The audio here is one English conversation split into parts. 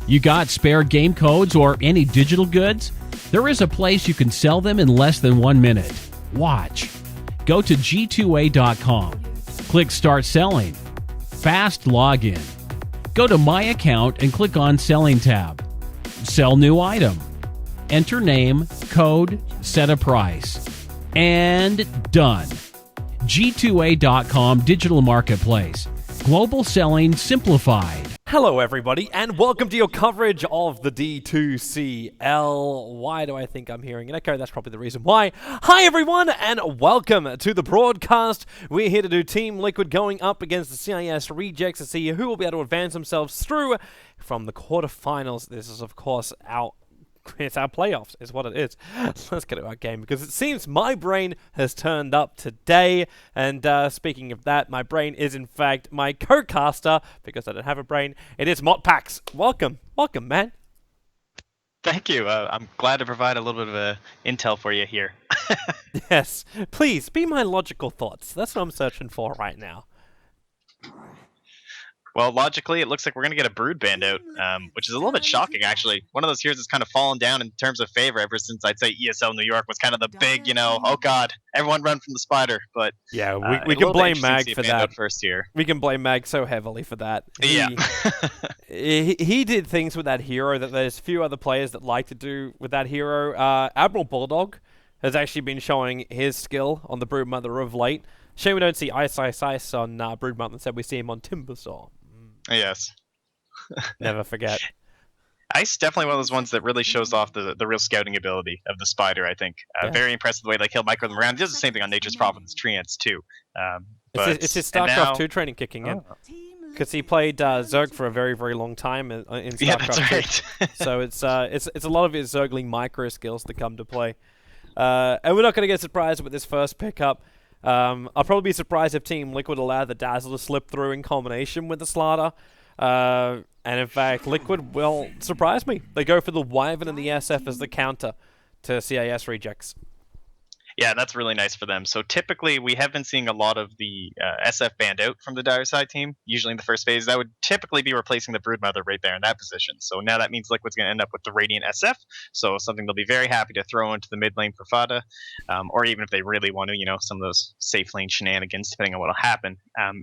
You got spare game codes or any digital goods? There is a place you can sell them in less than 1 minute. Watch. Go to g2a.com. Click Start Selling. Fast login. Go to My Account and click on Selling tab. Sell new item. Enter name, code, set a price. And done. G2A.com Digital Marketplace. Global selling simplified. Hello everybody, and welcome to your coverage of the D2CL. Why do I think I'm hearing an echo? That's probably the reason why. Hi everyone, and welcome to the broadcast. We're here to do Team Liquid going up against the CIS Rejects to see who will be able to advance themselves through from the quarterfinals. This is, of course, it's our playoffs, is what it is. Let's get to our game, because it seems my brain has turned up today. And speaking of that, my brain is, in fact, my co-caster, because I don't have a brain. It is Motpax. Welcome. Welcome, man. Thank you. I'm glad to provide a little bit of intel for you here. Yes. Please, be my logical thoughts. That's what I'm searching for right now. Well, logically, it looks like we're going to get a Brood Band out, which is a little bit shocking, actually. One of those heroes that's kind of fallen down in terms of favor ever since, I'd say, ESL New York was kind of the big, oh god, everyone run from the spider. But yeah, we can blame Mag for that. First here. We can blame Mag so heavily for that. Yeah. he did things with that hero that there's few other players that like to do with that hero. Admiral Bulldog has actually been showing his skill on the Broodmother of late. Shame we don't see Ice on Broodmother, instead we see him on Timbersaw. Yes. Never forget. Ice definitely one of those ones that really shows off the real scouting ability of the spider, I think. Yeah. Very impressive the way he'll micro them around. He does the same thing on Nature's Providence Treants, too. It's his StarCraft 2 training kicking in. Because he played Zerg for a very, very long time in StarCraft 2. Yeah, that's right. So it's a lot of his Zergling micro skills that come to play. And we're not going to get surprised with this first pickup. I'll probably be surprised if Team Liquid allow the Dazzle to slip through in combination with the Slaughter. And in fact, Liquid will surprise me. They go for the Wyvern and the SF as the counter to CIS Rejects. Yeah, that's really nice for them. So typically, we have been seeing a lot of the SF banned out from the Dire Side team, usually in the first phase. That would typically be replacing the Broodmother right there in that position. So now that means Liquid's going to end up with the Radiant SF, so something they'll be very happy to throw into the mid lane for Fada, or even if they really want to, some of those safe lane shenanigans, depending on what will happen.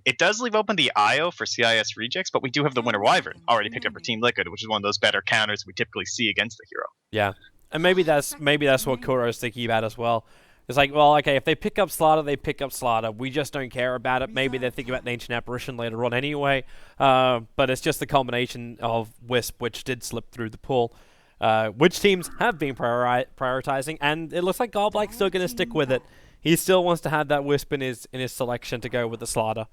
It does leave open the IO for CIS Rejects, but we do have the Winter Wyvern already picked up for Team Liquid, which is one of those better counters we typically see against the hero. Yeah, and maybe that's what Kuro's thinking about as well. It's like, well, okay, if they pick up Slaughter, they pick up Slaughter. We just don't care about it. Maybe they're thinking about the Ancient Apparition later on anyway. But it's just the combination of Wisp, which did slip through the pool, which teams have been prioritizing. And it looks like Goblike's still going to stick with it. He still wants to have that Wisp in his selection to go with the Slaughter.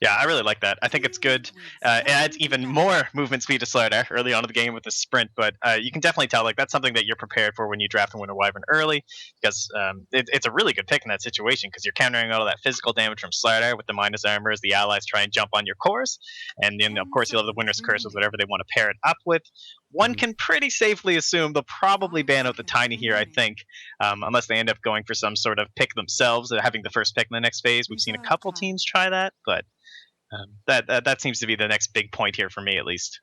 Yeah, I really like that. I think it's good. It adds even more movement speed to Slaughter early on in the game with the sprint, but you can definitely tell that's something that you're prepared for when you draft a Winter Wyvern early, because it's a really good pick in that situation, because you're countering all of that physical damage from Slaughter with the minus armor as the allies try and jump on your cores, and then of course you'll have the Winter's Curse with whatever they want to pair it up with. One can pretty safely assume they'll probably ban out the Tiny here, I think, unless they end up going for some sort of pick themselves, having the first pick in the next phase. We've seen a couple teams try that, but that seems to be the next big point here for me, at least.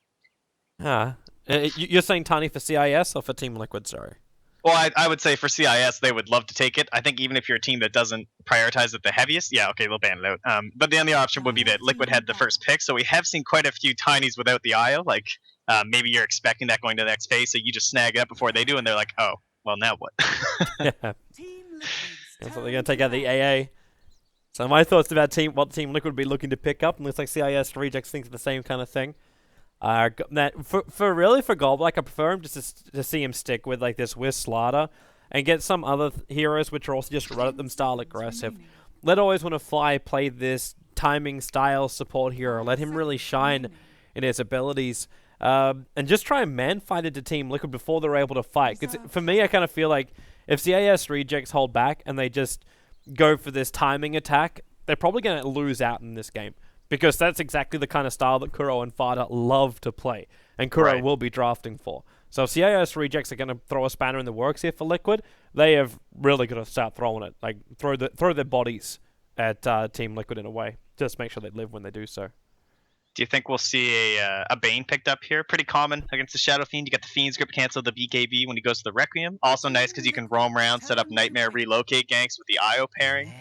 You're saying Tiny for CIS or for Team Liquid, sorry? Well, I would say for CIS, they would love to take it. I think even if you're a team that doesn't prioritize it the heaviest, yeah, okay, they'll ban it out. But the only option would be that Liquid had the first pick, so we have seen quite a few Tinies without the IO. Like, maybe you're expecting that going to the next phase, so you just snag it up before they do, and they're like, oh, well, now what? Yeah. So they're going to take out the AA. So my thoughts about what Team Liquid would be looking to pick up, and looks like CIS Rejects thinks the same kind of thing. For Goblike, I prefer him just to see him stick with like this Wisp Slaughter and get some other heroes which are also just run at them style aggressive. Let always want to play this timing style support hero. Let him really shine in his abilities. And just try and man-fight into Team Liquid before they're able to fight. Because for me, I kind of feel like if CIS Rejects hold back and they just go for this timing attack, they're probably going to lose out in this game. Because that's exactly the kind of style that Kuro and Fada love to play. And Kuro will be drafting for. So if CIS Rejects are going to throw a spanner in the works here for Liquid, they have really got to start throwing it. Like, throw their bodies at Team Liquid in a way. Just make sure they live when they do so. Do you think we'll see a Bane picked up here? Pretty common against the Shadow Fiend. You get the Fiend's Grip cancel the BKB when he goes to the Requiem. Also nice because you can roam around, set up Nightmare relocate ganks with the IO pairing.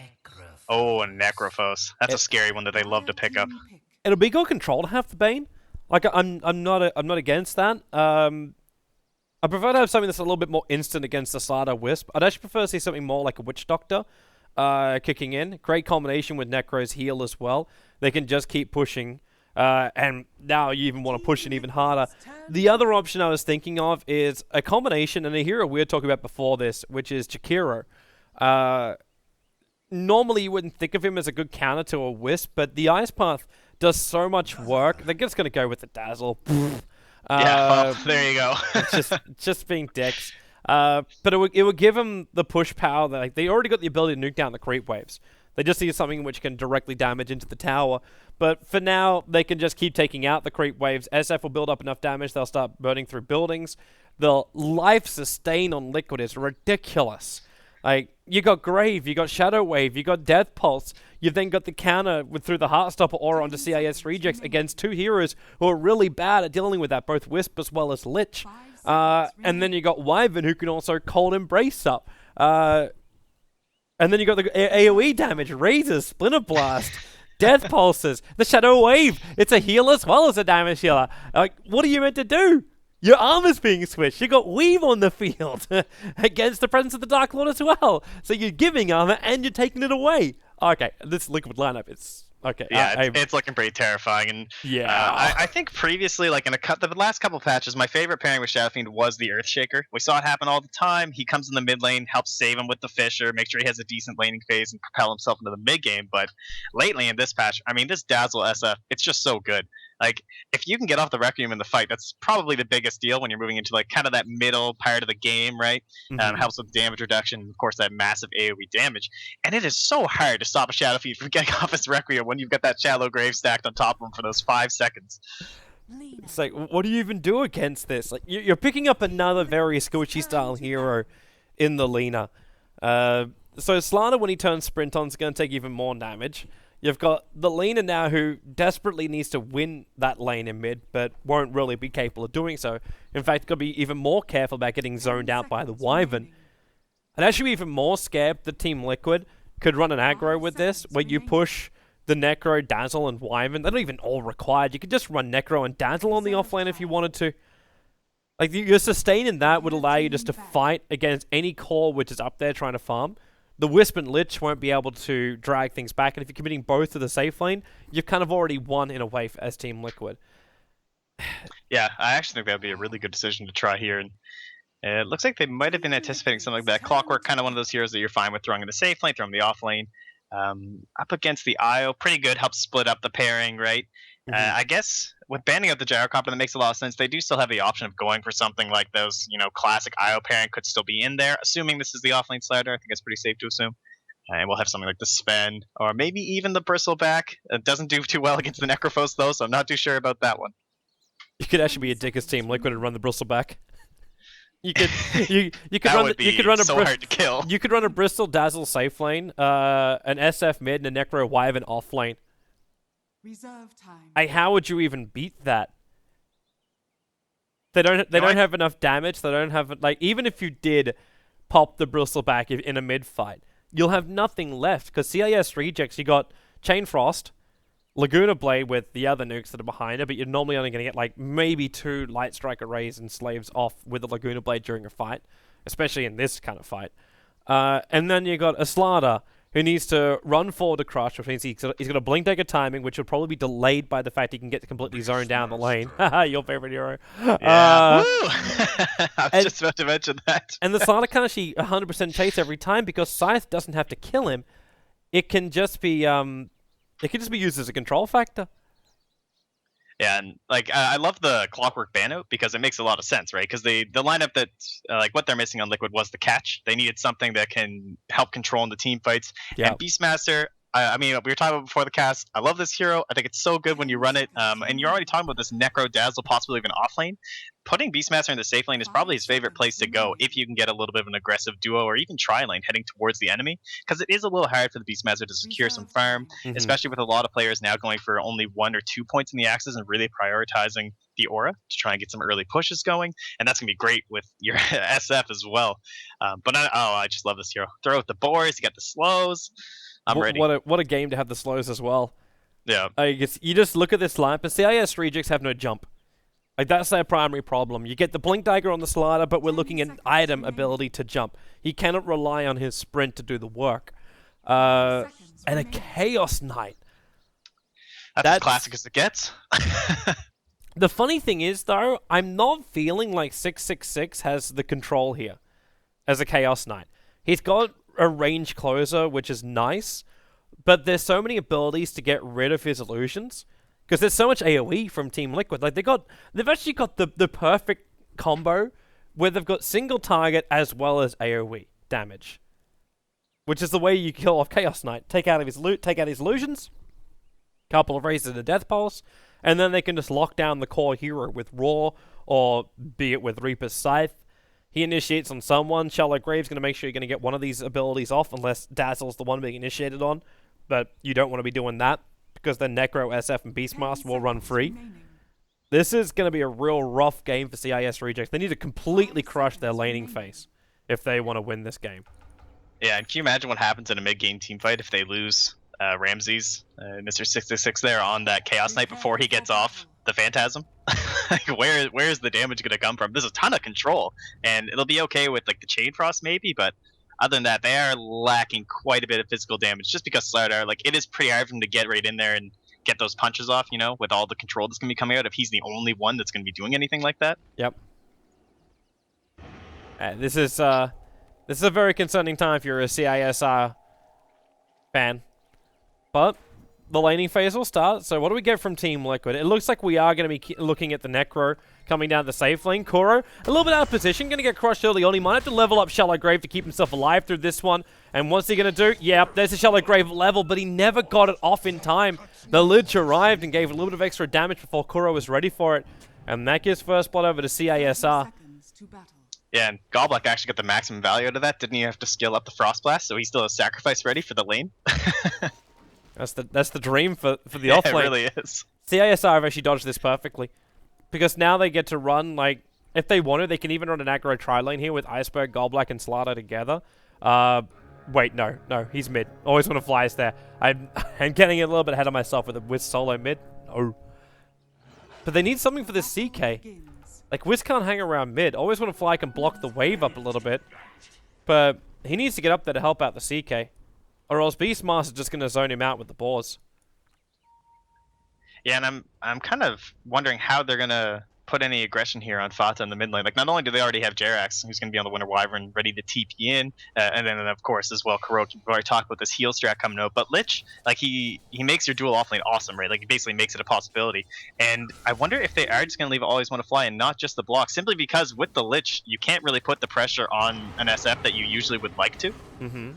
Oh, and Necrophos. That's a scary one that they love to pick up. It'll be good control to have the Bane. Like I'm not against that. I prefer to have something that's a little bit more instant against the Slaughter Wisp. I'd actually prefer to see something more like a Witch Doctor kicking in. Great combination with Necro's heal as well. They can just keep pushing. And now you even want to push it even harder. The other option I was thinking of is a combination, and a hero we were talking about before this, which is Chikiro. Normally you wouldn't think of him as a good counter to a Wisp, but the Ice Path does so much work. They're just going to go with the Dazzle. Well, there you go. It's just being dicks. But it would give them the push power that they already got the ability to nuke down the creep waves. They just need something which can directly damage into the tower. But for now, they can just keep taking out the creep waves. SF will build up enough damage. They'll start burning through buildings. The life sustain on Liquid is ridiculous. Like, you got Grave, you got Shadow Wave, you got Death Pulse. You've then got the counter through the Heartstopper aura onto CIS Rejects against two heroes who are really bad at dealing with that, both Wisp as well as Lich. And then you got Wyvern, who can also Cold Embrace up. And then you got the AoE damage, Razors, Splinter Blast, Death Pulses, the Shadow Wave. It's a heal as well as a damage healer. Like, what are you meant to do? Your armor's being switched. You got Weave on the field against the presence of the Dark Lord as well. So you're giving armor and you're taking it away. Okay, this Liquid lineup, it's... Okay. Yeah, it's looking pretty terrifying, and I think previously, like in the last couple patches, my favorite pairing with Shadow Fiend was the Earthshaker. We saw it happen all the time. He comes in the mid lane, helps save him with the Fissure, make sure he has a decent laning phase, and propel himself into the mid game. But lately in this patch, I mean, this Dazzle SF, it's just so good. Like, if you can get off the Requiem in the fight, that's probably the biggest deal when you're moving into like kind of that middle part of the game, right? Helps with damage reduction, and of course that massive AoE damage. And it is so hard to stop a Shadow Fiend from getting off his Requiem when you've got that Shallow Grave stacked on top of him for those 5 seconds. It's like, what do you even do against this? Like, you're picking up another very Squishy style hero in the Lina. So Slana, when he turns Sprint on, is going to take even more damage. You've got the Lina now who desperately needs to win that lane in mid, but won't really be capable of doing so. In fact, got to be even more careful about getting zoned out by the Wyvern. And actually be even more scared that Team Liquid could run an aggro with this, where you push the Necro, Dazzle, and Wyvern. They're not even all required. You could just run Necro and Dazzle on the offlane if you wanted to. Like, your sustain in that would allow you just to fight against any core which is up there trying to farm. The Wisp and Lich won't be able to drag things back, and if you're committing both to the safe lane, you've kind of already won in a way as Team Liquid. Yeah, I actually think that would be a really good decision to try here. And it looks like they might have been anticipating something like that. Clockwork, kind of one of those heroes that you're fine with throwing in the safe lane, throwing in the off lane. Up against the IO, pretty good, helps split up the pairing, right? I guess with banning out the Gyrocopter, that makes a lot of sense. They do still have the option of going for something like those, classic IO pairing could still be in there. Assuming this is the offlane slider, I think it's pretty safe to assume. And we'll have something like the Sven, or maybe even the Bristleback. It doesn't do too well against the Necrophos, though, so I'm not too sure about that one. You could actually be a dick as Team Liquid and run the Bristleback. You could hard to kill. You could run a Bristol Dazzle safe lane, an SF mid, and a Necro Wyvern off lane. Reserve time. How would you even beat that? They don't have enough damage. They don't have even if you did pop the Bristleback in a mid fight, you'll have nothing left because CIS Rejects. You got Chain Frost, Laguna Blade with the other nukes that are behind it, but you're normally only going to get maybe 2 Light Strike Arrays and Slaves off with the Laguna Blade during a fight, especially in this kind of fight. And then you got Aslada, who needs to run forward to crush, which means he's got a Blink Dagger timing, which will probably be delayed by the fact he can get completely zoned down the lane. Your favorite hero. Yeah. I was just about to mention that. And the Aslada can't actually 100% chase every time because Scythe doesn't have to kill him. It can just be used as a control factor. Yeah, and I love the Clockwork ban out because it makes a lot of sense, right? Because the lineup that what they're missing on Liquid was the catch. They needed something that can help control in the team fights. Yep. And Beastmaster, I mean, we were talking about before the cast. I love this hero. I think it's so good when you run it. And you're already talking about this Necro Dazzle, possibly even off lane. Putting Beastmaster in the safe lane is probably his favorite place to go if you can get a little bit of an aggressive duo or even tri-lane heading towards the enemy, because it is a little hard for the Beastmaster to secure some farm, especially with a lot of players now going for only 1 or 2 points in the axes and really prioritizing the aura to try and get some early pushes going. And that's going to be great with your SF as well. I just love this hero. Throw out the boars, you got the slows. I'm ready. What a game to have the slows as well. Yeah. I guess you just look at this lineup, but CIS rejects have no jump. Like, that's their primary problem. You get the Blink Dagger on the slider, but we're looking at item ability to jump. He cannot rely on his sprint to do the work. And a Chaos Knight. That's as classic as it gets. The funny thing is, though, I'm not feeling like 666 has the control here as a Chaos Knight. He's got a range closer, which is nice, but there's so many abilities to get rid of his illusions, because there's so much AoE from Team Liquid. Like, they've actually got the perfect combo where they've got single target as well as AoE damage, which is the way you kill off Chaos Knight. Take out his illusions, couple of raises to Death Pulse, and then they can just lock down the core hero with Raw, or be it with Reaper's Scythe. He initiates on someone. Shallow Grave's going to make sure you're going to get one of these abilities off, unless Dazzle's the one being initiated on. But you don't want to be doing that, because then Necro, SF, and Beastmaster will run free. This is going to be a real rough game for CIS Rejects. They need to completely crush their laning phase if they want to win this game. Yeah, and can you imagine what happens in a mid-game teamfight if they lose Ramses, Mr. 666 there on that Chaos Knight before he gets off the Phantasm? Like, where's the damage going to come from? There's a ton of control, and it'll be okay with like the Chain Frost maybe, but other than that, they are lacking quite a bit of physical damage just because Slardar, like, it is pretty hard for him to get right in there and get those punches off, you know, with all the control that's going to be coming out if he's the only one that's going to be doing anything like that. Yep. This is a very concerning time if you're a CIS fan. But the laning phase will start. So what do we get from Team Liquid? It looks like we are going to be looking at the Necro coming down the safe lane. Kuro, a little bit out of position, going to get crushed early on. He might have to level up Shallow Grave to keep himself alive through this one. And what's he going to do? Yeah, there's a Shallow Grave level, but he never got it off in time. The Lich arrived and gave a little bit of extra damage before Kuro was ready for it. And that gives first blood over to CISR. Yeah, and Goblak actually got the maximum value out of that. Didn't he have to skill up the Frost Blast, so he still has Sacrifice ready for the lane? That's the dream for the off lane. It really is. CISR have actually dodged this perfectly, because now they get to run, like, if they want to, they can even run an aggro tri-lane here with Iceberg, Goblak, and Slardar together. Wait, no, he's mid. Always want to fly us there. I'm getting a little bit ahead of myself with solo mid. Oh. But they need something for this CK. Like, Wiz can't hang around mid. Always want to fly can block the wave up a little bit. But he needs to get up there to help out the CK. Or else Beastmaster's just going to zone him out with the boars. Yeah, and I'm kind of wondering how they're going to put any aggression here on Fata in the mid lane. Like, not only do they already have Jerax, who's going to be on the Winter Wyvern, ready to TP in, and then, of course, as well, Kurok, we've already talked about this heal strat coming out, but Lich, like, he makes your dual offlane awesome, right? Like, he basically makes it a possibility. And I wonder if they are just going to leave Always Want to Fly and not just the block, simply because with the Lich, you can't really put the pressure on an SF that you usually would like to. Mm-hmm.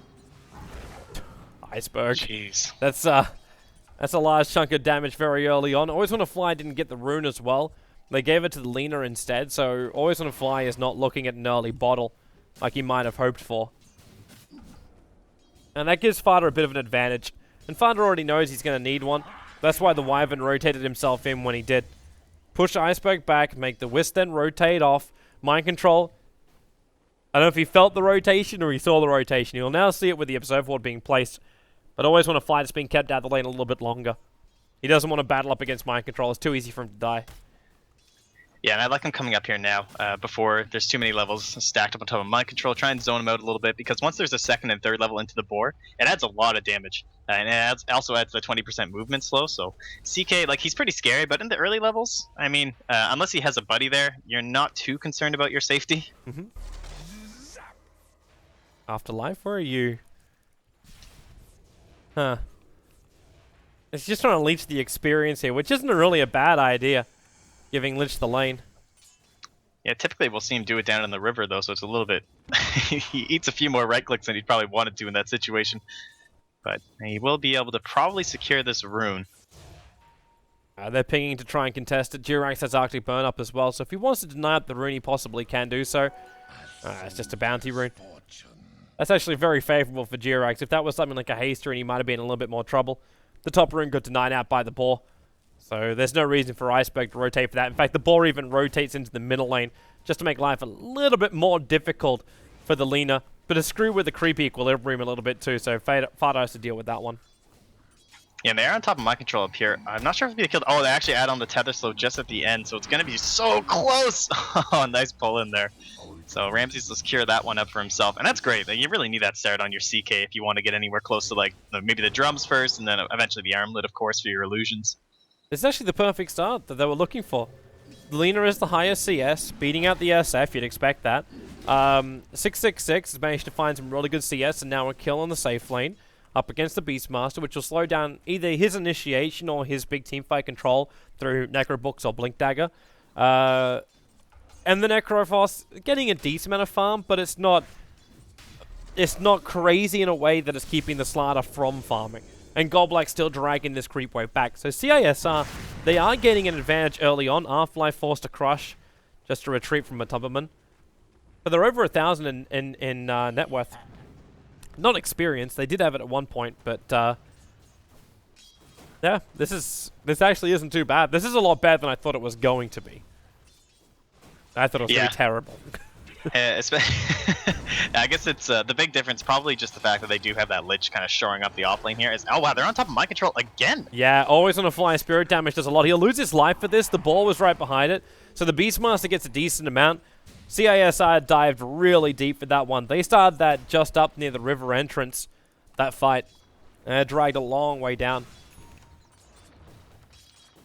Iceberg. Jeez. That's a large chunk of damage very early on. Always Want to Fly didn't get the rune as well. They gave it to the Lina instead, so Always Want to Fly is not looking at an early bottle like he might have hoped for. And that gives Fata a bit of an advantage. And Fata already knows he's going to need one. That's why the Wyvern rotated himself in when he did. Push Iceberg back, make the Wisp then rotate off. Mind Control. I don't know if he felt the rotation or he saw the rotation. He'll now see it with the Observer Ward being placed. But Always Want to Fly that's being kept out of the lane a little bit longer. He doesn't want to battle up against Mind Control. It's too easy for him to die. Yeah, and I like him coming up here now, before there's too many levels stacked up on top of Mind Control. Try and zone him out a little bit, because once there's a second and third level into the boar, it adds a lot of damage. And it also adds the 20% movement slow, so CK, like, he's pretty scary, but in the early levels, I mean, unless he has a buddy there, you're not too concerned about your safety. Mm-hmm. Afterlife, where are you? Huh. It's just trying to leech the experience here, which isn't really a bad idea. Giving Lich the lane. Yeah, typically we'll see him do it down in the river, though, so it's a little bit... he eats a few more right clicks than he'd probably wanted to in that situation. but he will be able to probably secure this rune. They're pinging to try and contest it. Jirax has Arctic Burn up as well, so if he wants to deny up the rune, he possibly can do so. It's just a bounty rune. That's actually very favorable for Jirax. If that was something like a haste rune, he might have been in a little bit more trouble. The top rune got denied out by the boar, so there's no reason for Iceberg to rotate for that. In fact, the boar even rotates into the middle lane just to make life a little bit more difficult for the Lina, but to screw with the creep equilibrium a little bit too, so Fada has to deal with that one. Yeah, and they are on top of my control up here. I'm not sure if it'll be a kill. Oh, they actually add on the tether slow just at the end, so it's going to be so close. Oh, nice pull in there. So Ramses will secure that one up for himself, and that's great. You really need that start on your CK if you want to get anywhere close to like maybe the drums first, and then eventually the armlet, of course, for your illusions. This is actually the perfect start that they were looking for. Lina is the highest CS, beating out the SF, you'd expect that. 666 has managed to find some really good CS, and now a kill on the safe lane up against the Beastmaster, which will slow down either his initiation or his big teamfight control through Necro Books or Blink Dagger. And the Necrophos getting a decent amount of farm, but it's not crazy in a way that it's keeping the Slider from farming. And Goblak still dragging this creep wave back. So CIS they are getting an advantage early on. Afterlife forced to crush just to retreat from a Tubberman. But they're over 1,000 in net worth. Not experience. They did have it at one point, but yeah, this actually isn't too bad. This is a lot better than I thought it was going to be. I thought it was going to be terrible. I guess it's the big difference, probably just the fact that they do have that Lich kind of shoring up the offlane here. Oh wow, they're on top of my control again. Yeah, always on a fly. Spirit damage does a lot. He'll lose his life for this. The ball was right behind it, so the Beastmaster gets a decent amount. CISR dived really deep for that one. They started that just up near the river entrance, that fight, and it dragged a long way down.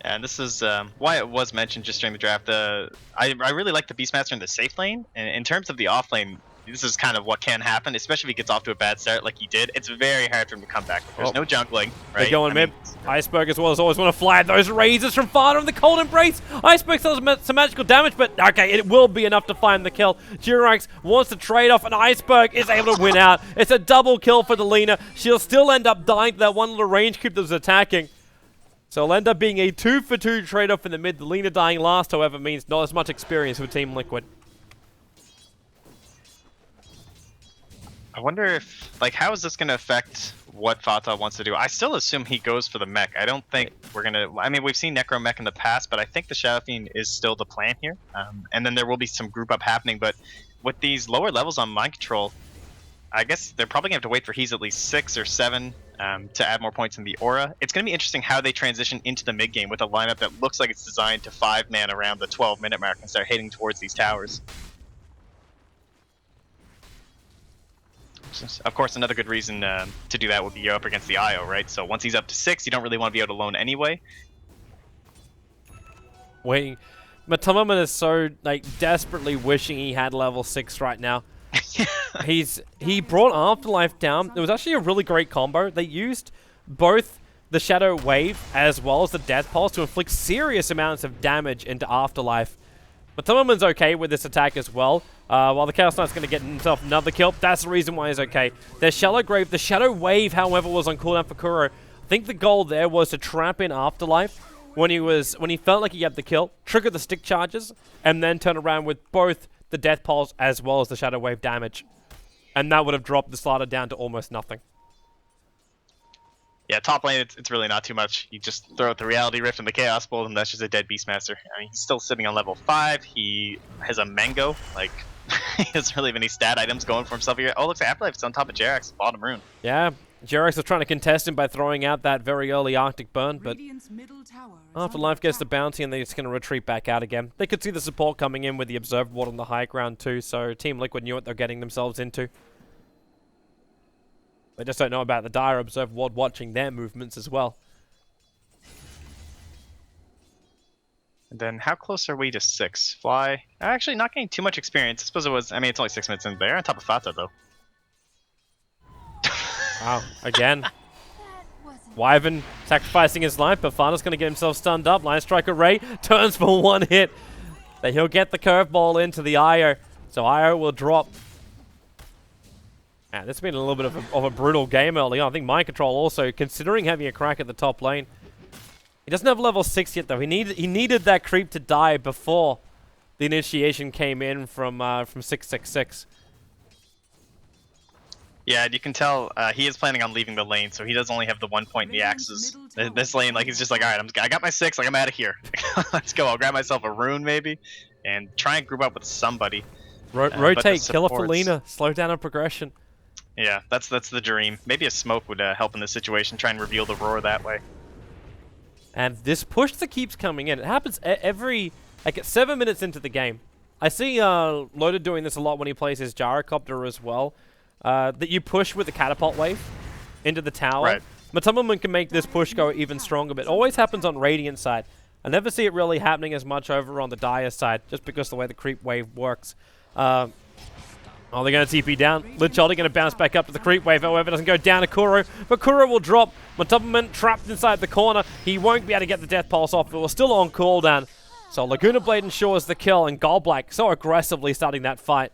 And this is why it was mentioned just during the draft. I really like the Beastmaster in the safe lane. And in terms of the off lane, this is kind of what can happen, especially if he gets off to a bad start like he did. It's very hard for him to come back. There's no jungling, right? They're going mid. Iceberg as well as always want to fly those razors from Fada in the cold embrace. Iceberg still has some magical damage, but okay, it will be enough to find the kill. Jirax wants to trade off, and Iceberg is able to win out. It's a double kill for the Lina. She'll still end up dying to that one little range creep that was attacking. So it'll end up being a 2-for-2 trade-off in the mid. The Lina dying last, however, means not as much experience for Team Liquid. I wonder if, like, how is this going to affect what Fata wants to do? I still assume he goes for the mech. I don't think we're going to... I mean, we've seen Necro Mech in the past, but I think the Shadow Fiend is still the plan here. And then there will be some group up happening, but with these lower levels on Mind Control, I guess they're probably going to have to wait for he's at least 6 or 7 to add more points in the aura. It's going to be interesting how they transition into the mid game with a lineup that looks like it's designed to 5-man around the 12-minute mark and start heading towards these towers. Of course, another good reason to do that would be you're up against the IO, right? So once he's up to 6, you don't really want to be out alone anyway. Waiting. Matamaman is so, like, desperately wishing he had level 6 right now. He brought Afterlife down. It was actually a really great combo. They used both the Shadow Wave as well as the Death Pulse to inflict serious amounts of damage into Afterlife. But Tamaman's okay with this attack as well. While the Chaos Knight's going to get himself another kill. That's the reason why he's okay. There's Shallow Grave. The Shadow Wave, however, was on cooldown for Kuro. I think the goal there was to trap in Afterlife when he felt like he had the kill, trigger the stick charges, and then turn around with both the Death Pulse as well as the Shadow Wave damage. And that would have dropped the Slider down to almost nothing. Yeah, top lane, it's really not too much. You just throw out the Reality Rift and the Chaos Bolt, and that's just a dead Beastmaster. I mean, he's still sitting on level 5. He has a Mango. Like, he doesn't really have any stat items going for himself here. Oh, looks like Afterlife's on top of Jerax, bottom rune. Yeah, Jerax was trying to contest him by throwing out that very early Arctic Burn, but Afterlife gets the bounty, and they're just going to retreat back out again. They could see the support coming in with the Observed Ward on the high ground too, so Team Liquid knew what they're getting themselves into. They just don't know about the Dire Observed Ward watching their movements as well. And then how close are we to 6? Fly. Actually, not getting too much experience. I suppose it was... I mean, it's only 6 minutes in there. On top of Fata, though. Wow, again. Wyvern sacrificing his life, but Fata's going to get himself stunned up. Line Striker Ray turns for one hit. Then he'll get the curveball into the IO. So IO will drop. Yeah, this has been a little bit of a brutal game early on. I think Mind Control also, considering having a crack at the top lane. He doesn't have level 6 yet, though. He needed that creep to die before the initiation came in from 666. Yeah, you can tell he is planning on leaving the lane, so he does only have the 1 point in the axes. This lane, like, he's just like, all right, I got my 6, like, I'm out of here. Let's go. I'll grab myself a rune, maybe, and try and group up with somebody. Rotate, kill a Felina, slow down a progression. Yeah, that's the dream. Maybe a smoke would help in this situation, try and reveal the roar that way. And this push that keeps coming in, it happens every, like, 7 minutes into the game. I see Loaded doing this a lot when he plays his gyrocopter as well. That you push with the catapult wave into the tower. Right. Matumberman can make this push go even stronger, but it always happens on Radiant side. I never see it really happening as much over on the Dire side, just because of the way the creep wave works. Oh, they're going to TP down. Licholdi going to bounce back up to the creep wave. However, doesn't go down to Kuro, but Kuro will drop. Matumberman trapped inside the corner. He won't be able to get the death pulse off, but we're still on cooldown. So Laguna Blade ensures the kill, and Goldblack so aggressively starting that fight.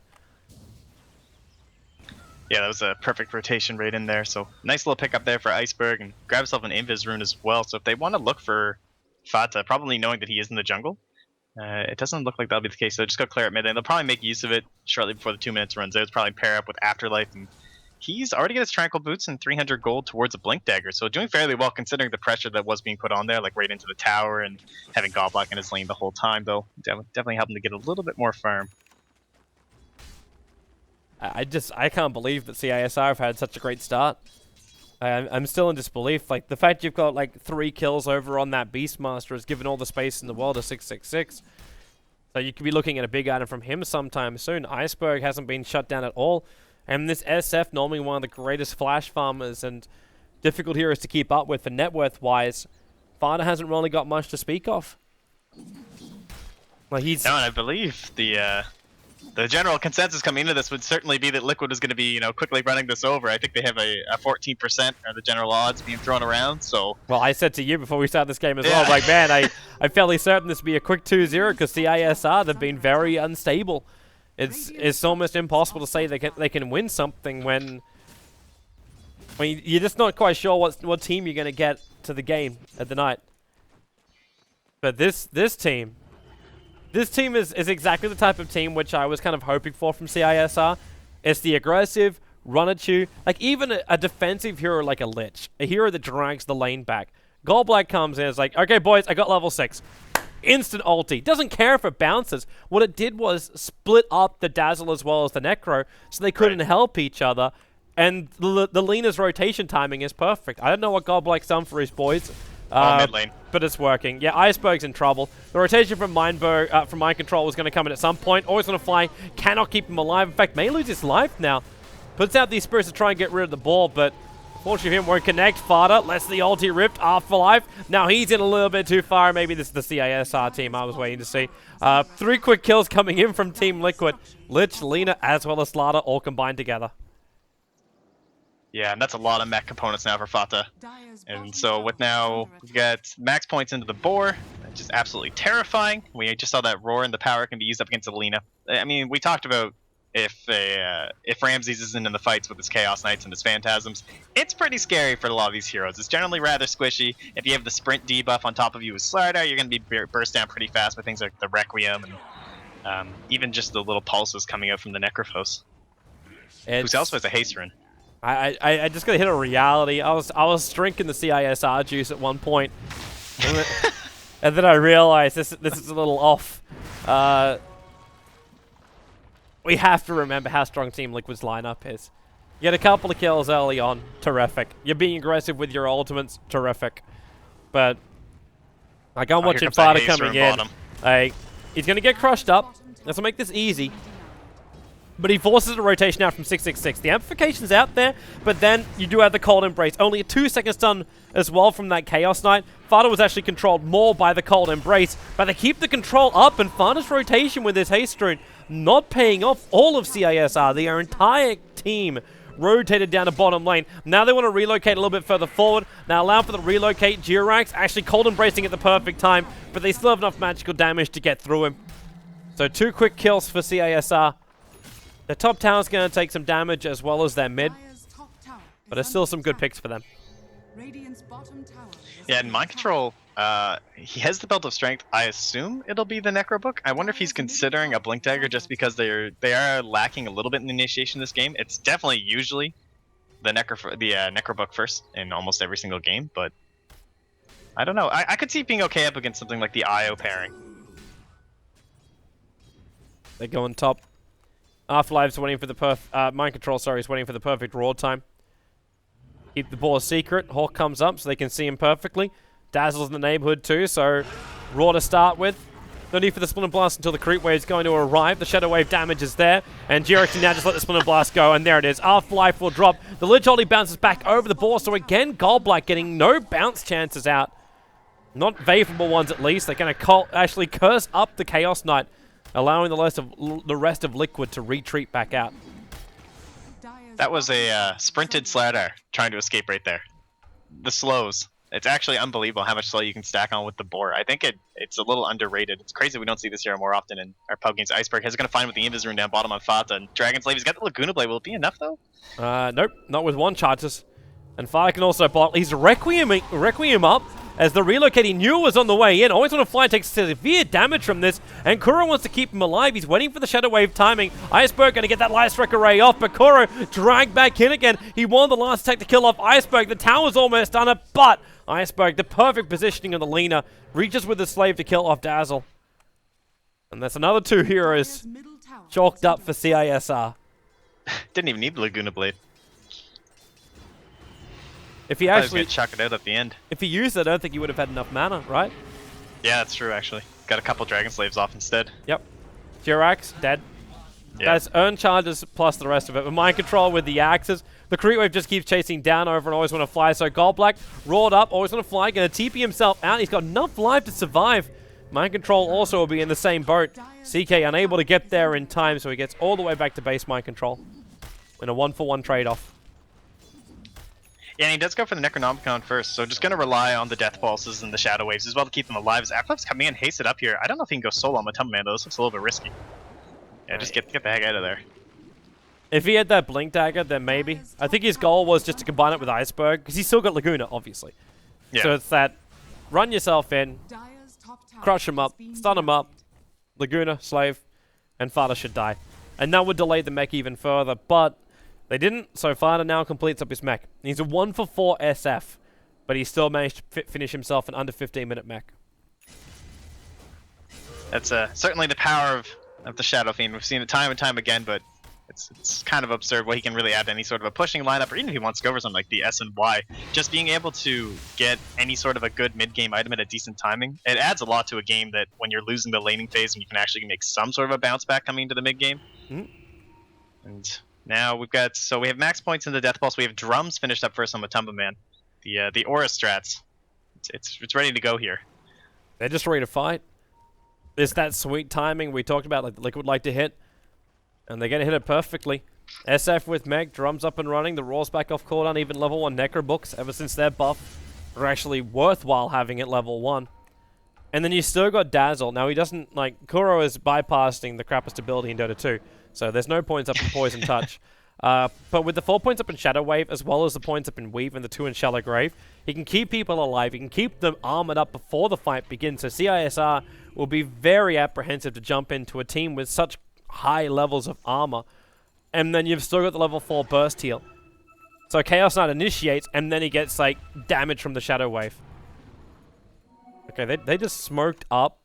Yeah, that was a perfect rotation right in there. So nice little pickup there for Iceberg, and grab himself an Invis rune as well. So if they want to look for Fata, probably knowing that he is in the jungle, it doesn't look like that'll be the case. So just go clear at mid lane. They'll probably make use of it shortly before the 2 minutes runs out. It's probably pair up with Afterlife, and he's already got his Tranquil Boots and 300 gold towards a Blink Dagger. So doing fairly well considering the pressure that was being put on there, like right into the tower and having Godblock in his lane the whole time, though. Definitely helping to get a little bit more farm. I can't believe that CISR have had such a great start. I'm still in disbelief. Like, the fact you've got, like, 3 kills over on that Beastmaster has given all the space in the world to 666. So you could be looking at a big item from him sometime soon. Iceberg hasn't been shut down at all. And this SF, normally one of the greatest flash farmers and difficult heroes to keep up with for net worth-wise, Fada hasn't really got much to speak of. Like, he's... No, and I believe the general consensus coming into this would certainly be that Liquid is going to be, quickly running this over. I think they have a 14% are the general odds being thrown around. So, well, I said to you before we started this game as well, like, man, I'm fairly certain this will be a quick 2-0 because CISR, they've been very unstable. It's almost impossible to say they can win something when you're just not quite sure what team you're going to get to the game at the night. But this team is exactly the type of team which I was kind of hoping for from CISR. It's the aggressive, run-at-you, like even a defensive hero like a Lich, a hero that drags the lane back. Goldblack comes in and is like, okay, boys, I got level 6. Instant ulti. Doesn't care if it bounces. What it did was split up the Dazzle as well as the Necro so they couldn't help each other. And the Lena's rotation timing is perfect. I don't know what Goldblack's done for his boys. mid lane. But it's working. Yeah, Iceberg's in trouble. The rotation from Mind Control is going to come in at some point. Always going to fly. Cannot keep him alive. In fact, may lose his life now. Puts out these spirits to try and get rid of the ball, but fortunately him won't connect. Fada lets the ulti ripped afterlife. Now he's in a little bit too far. Maybe this is the CISR team I was waiting to see. 3 quick kills coming in from Team Liquid. Lich, Lina, as well as Slada all combined together. Yeah, and that's a lot of mech components now for Fata. And so with now, we've got max points into the boar, which is absolutely terrifying. We just saw that roar and the power can be used up against Alina. I mean, we talked about if Ramses isn't in the fights with his Chaos Knights and his Phantasms, it's pretty scary for a lot of these heroes. It's generally rather squishy. If you have the sprint debuff on top of you with Slardar, you're going to be burst down pretty fast with things like the Requiem and even just the little pulses coming out from the Necrophos. Who's also has a haste rune. I just gotta hit a reality. I was drinking the CISR juice at one point, and then I realized this is a little off. We have to remember how strong Team Liquid's lineup is. You get a couple of kills early on, terrific. You're being aggressive with your ultimates, terrific. But like I'm watching Fada coming in. Like he's gonna get crushed up. Let's make this easy. But he forces a rotation out from 666. The amplification's out there, but then you do have the Cold Embrace. Only a 2-second stun as well from that Chaos Knight. Fada was actually controlled more by the Cold Embrace, but they keep the control up, and Fada's rotation with his haste rune not paying off all of CISR. Their entire team rotated down to bottom lane. Now they want to relocate a little bit further forward. Now allow for the relocate. Jirax actually Cold Embracing at the perfect time, but they still have enough magical damage to get through him. So 2 quick kills for CISR. The top tower's going to take some damage as well as their mid, Dire's top tower but is there's still under some good attack. picks for them. Radiant's bottom tower is Yeah, under and Mind attack. Control, he has the Belt of Strength. I assume it'll be the Necro Book. I wonder if he's considering a Blink Dagger just because they are lacking a little bit in initiation in this game. It's definitely usually the Necro Book first in almost every single game, but I don't know. I could see it being okay up against something like the IO pairing. They go on top. Afterlife's waiting for the Mind Control, sorry, is waiting for the perfect raw time. Keep the ball secret. Hawk comes up so they can see him perfectly. Dazzle's in the neighborhood too, so raw to start with. No need for the Splinter Blast until the creep wave is going to arrive. The Shadow Wave damage is there, and G-Rex can now just let the Splinter Blast go, and there it is. Afterlife will drop. The Lich Holly bounces back over the ball, so again, Goldblack getting no bounce chances out. Not favorable ones at least. They're going to actually curse up the Chaos Knight, allowing the rest of Liquid to retreat back out. Dire's That was a bottom sprinted tower is under Slardar trying to escape right there. The slows. It's actually unbelievable how much slow you can stack on with the boar. I think it's a little underrated. It's crazy we don't see this hero more often in our pub games. Iceberg is going to find with the Invis Rune down bottom on Fata. And Dragon Slave, he's got the Laguna Blade. Will it be enough, though? Nope, not with one Charters. And Fire can also block. He's Requiem up as the relocating knew was on the way in. Always want to fly, takes severe damage from this. And Kuro wants to keep him alive. He's waiting for the Shadow Wave timing. Iceberg going to get that Light Strike Array off, but Kuro dragged back in again. He won the last attack to kill off Iceberg. The tower's almost done it, but Iceberg, the perfect positioning of the Lena, reaches with the Slave to kill off Dazzle. And that's another two heroes Dire's middle tower chalked is up under for attack. CISR. Didn't even need Laguna Blade. If he I was actually, going to chuck it out at the end. if he used it, I don't think he would have had enough mana, right? Yeah, that's true, actually. Got a couple Dragon Slaves off instead. Yep. Jirax, dead. Yeah. That's earn charges plus the rest of it. With Mind Control with the axes, the creep wave just keeps chasing down over and always want to fly. So Goldblack, roared up, always want to fly, going to TP himself out. He's got enough life to survive. Mind Control also will be in the same boat. CK unable to get there in time, so he gets all the way back to base Mind Control in a 1-for-1 trade-off. Yeah, and he does go for the Necronomicon first, so just going to rely on the Death Pulses and the Shadow Waves as well to keep them alive. As Afterlife's coming in, hasted up here. I don't know if he can go solo on Matumba Man, though. This looks a little bit risky. Yeah, just get the heck out of there. If he had that Blink Dagger, then maybe. I think his goal was just to combine it with Iceberg, because he's still got Laguna, obviously. Yeah. So it's that, run yourself in, Dire's top tower crush him up, has been stun him up, destroyed. Laguna, Slave, and Fada should die. And that would delay the mech even further, but they didn't, so Fada now completes up his mech. He's a 1-for-4 SF, but he still managed to finish himself an under 15-minute mech. That's certainly the power of the Shadow Fiend. We've seen it time and time again, but it's kind of absurd what he can really add to any sort of a pushing lineup, or even if he wants to go for something like the S and Y. Just being able to get any sort of a good mid-game item at a decent timing, it adds a lot to a game that when you're losing the laning phase and you can actually make some sort of a bounce back coming into the mid-game. And now we have max points in the Death Pulse. We have drums finished up first on Matumba Man. The Aura strats. It's ready to go here. They're just ready to fight. It's that sweet timing we talked about, like Liquid like to hit. And they're going to hit it perfectly. SF with mech, drums up and running. The Raw's back off cooldown, even level 1 Necro books, ever since their buff, are actually worthwhile having at level 1. And then you still got Dazzle. Now he doesn't, Kuro is bypassing the crapper stability in Dota 2. So there's no points up in Poison Touch. But with the 4 points up in Shadow Wave, as well as the points up in Weave and the 2 in Shallow Grave, he can keep people alive. He can keep them armored up before the fight begins. So CISR will be very apprehensive to jump into a team with such high levels of armor. And then you've still got the level 4 burst heal. So Chaos Knight initiates, and then he gets, damage from the Shadow Wave. Okay, they just smoked up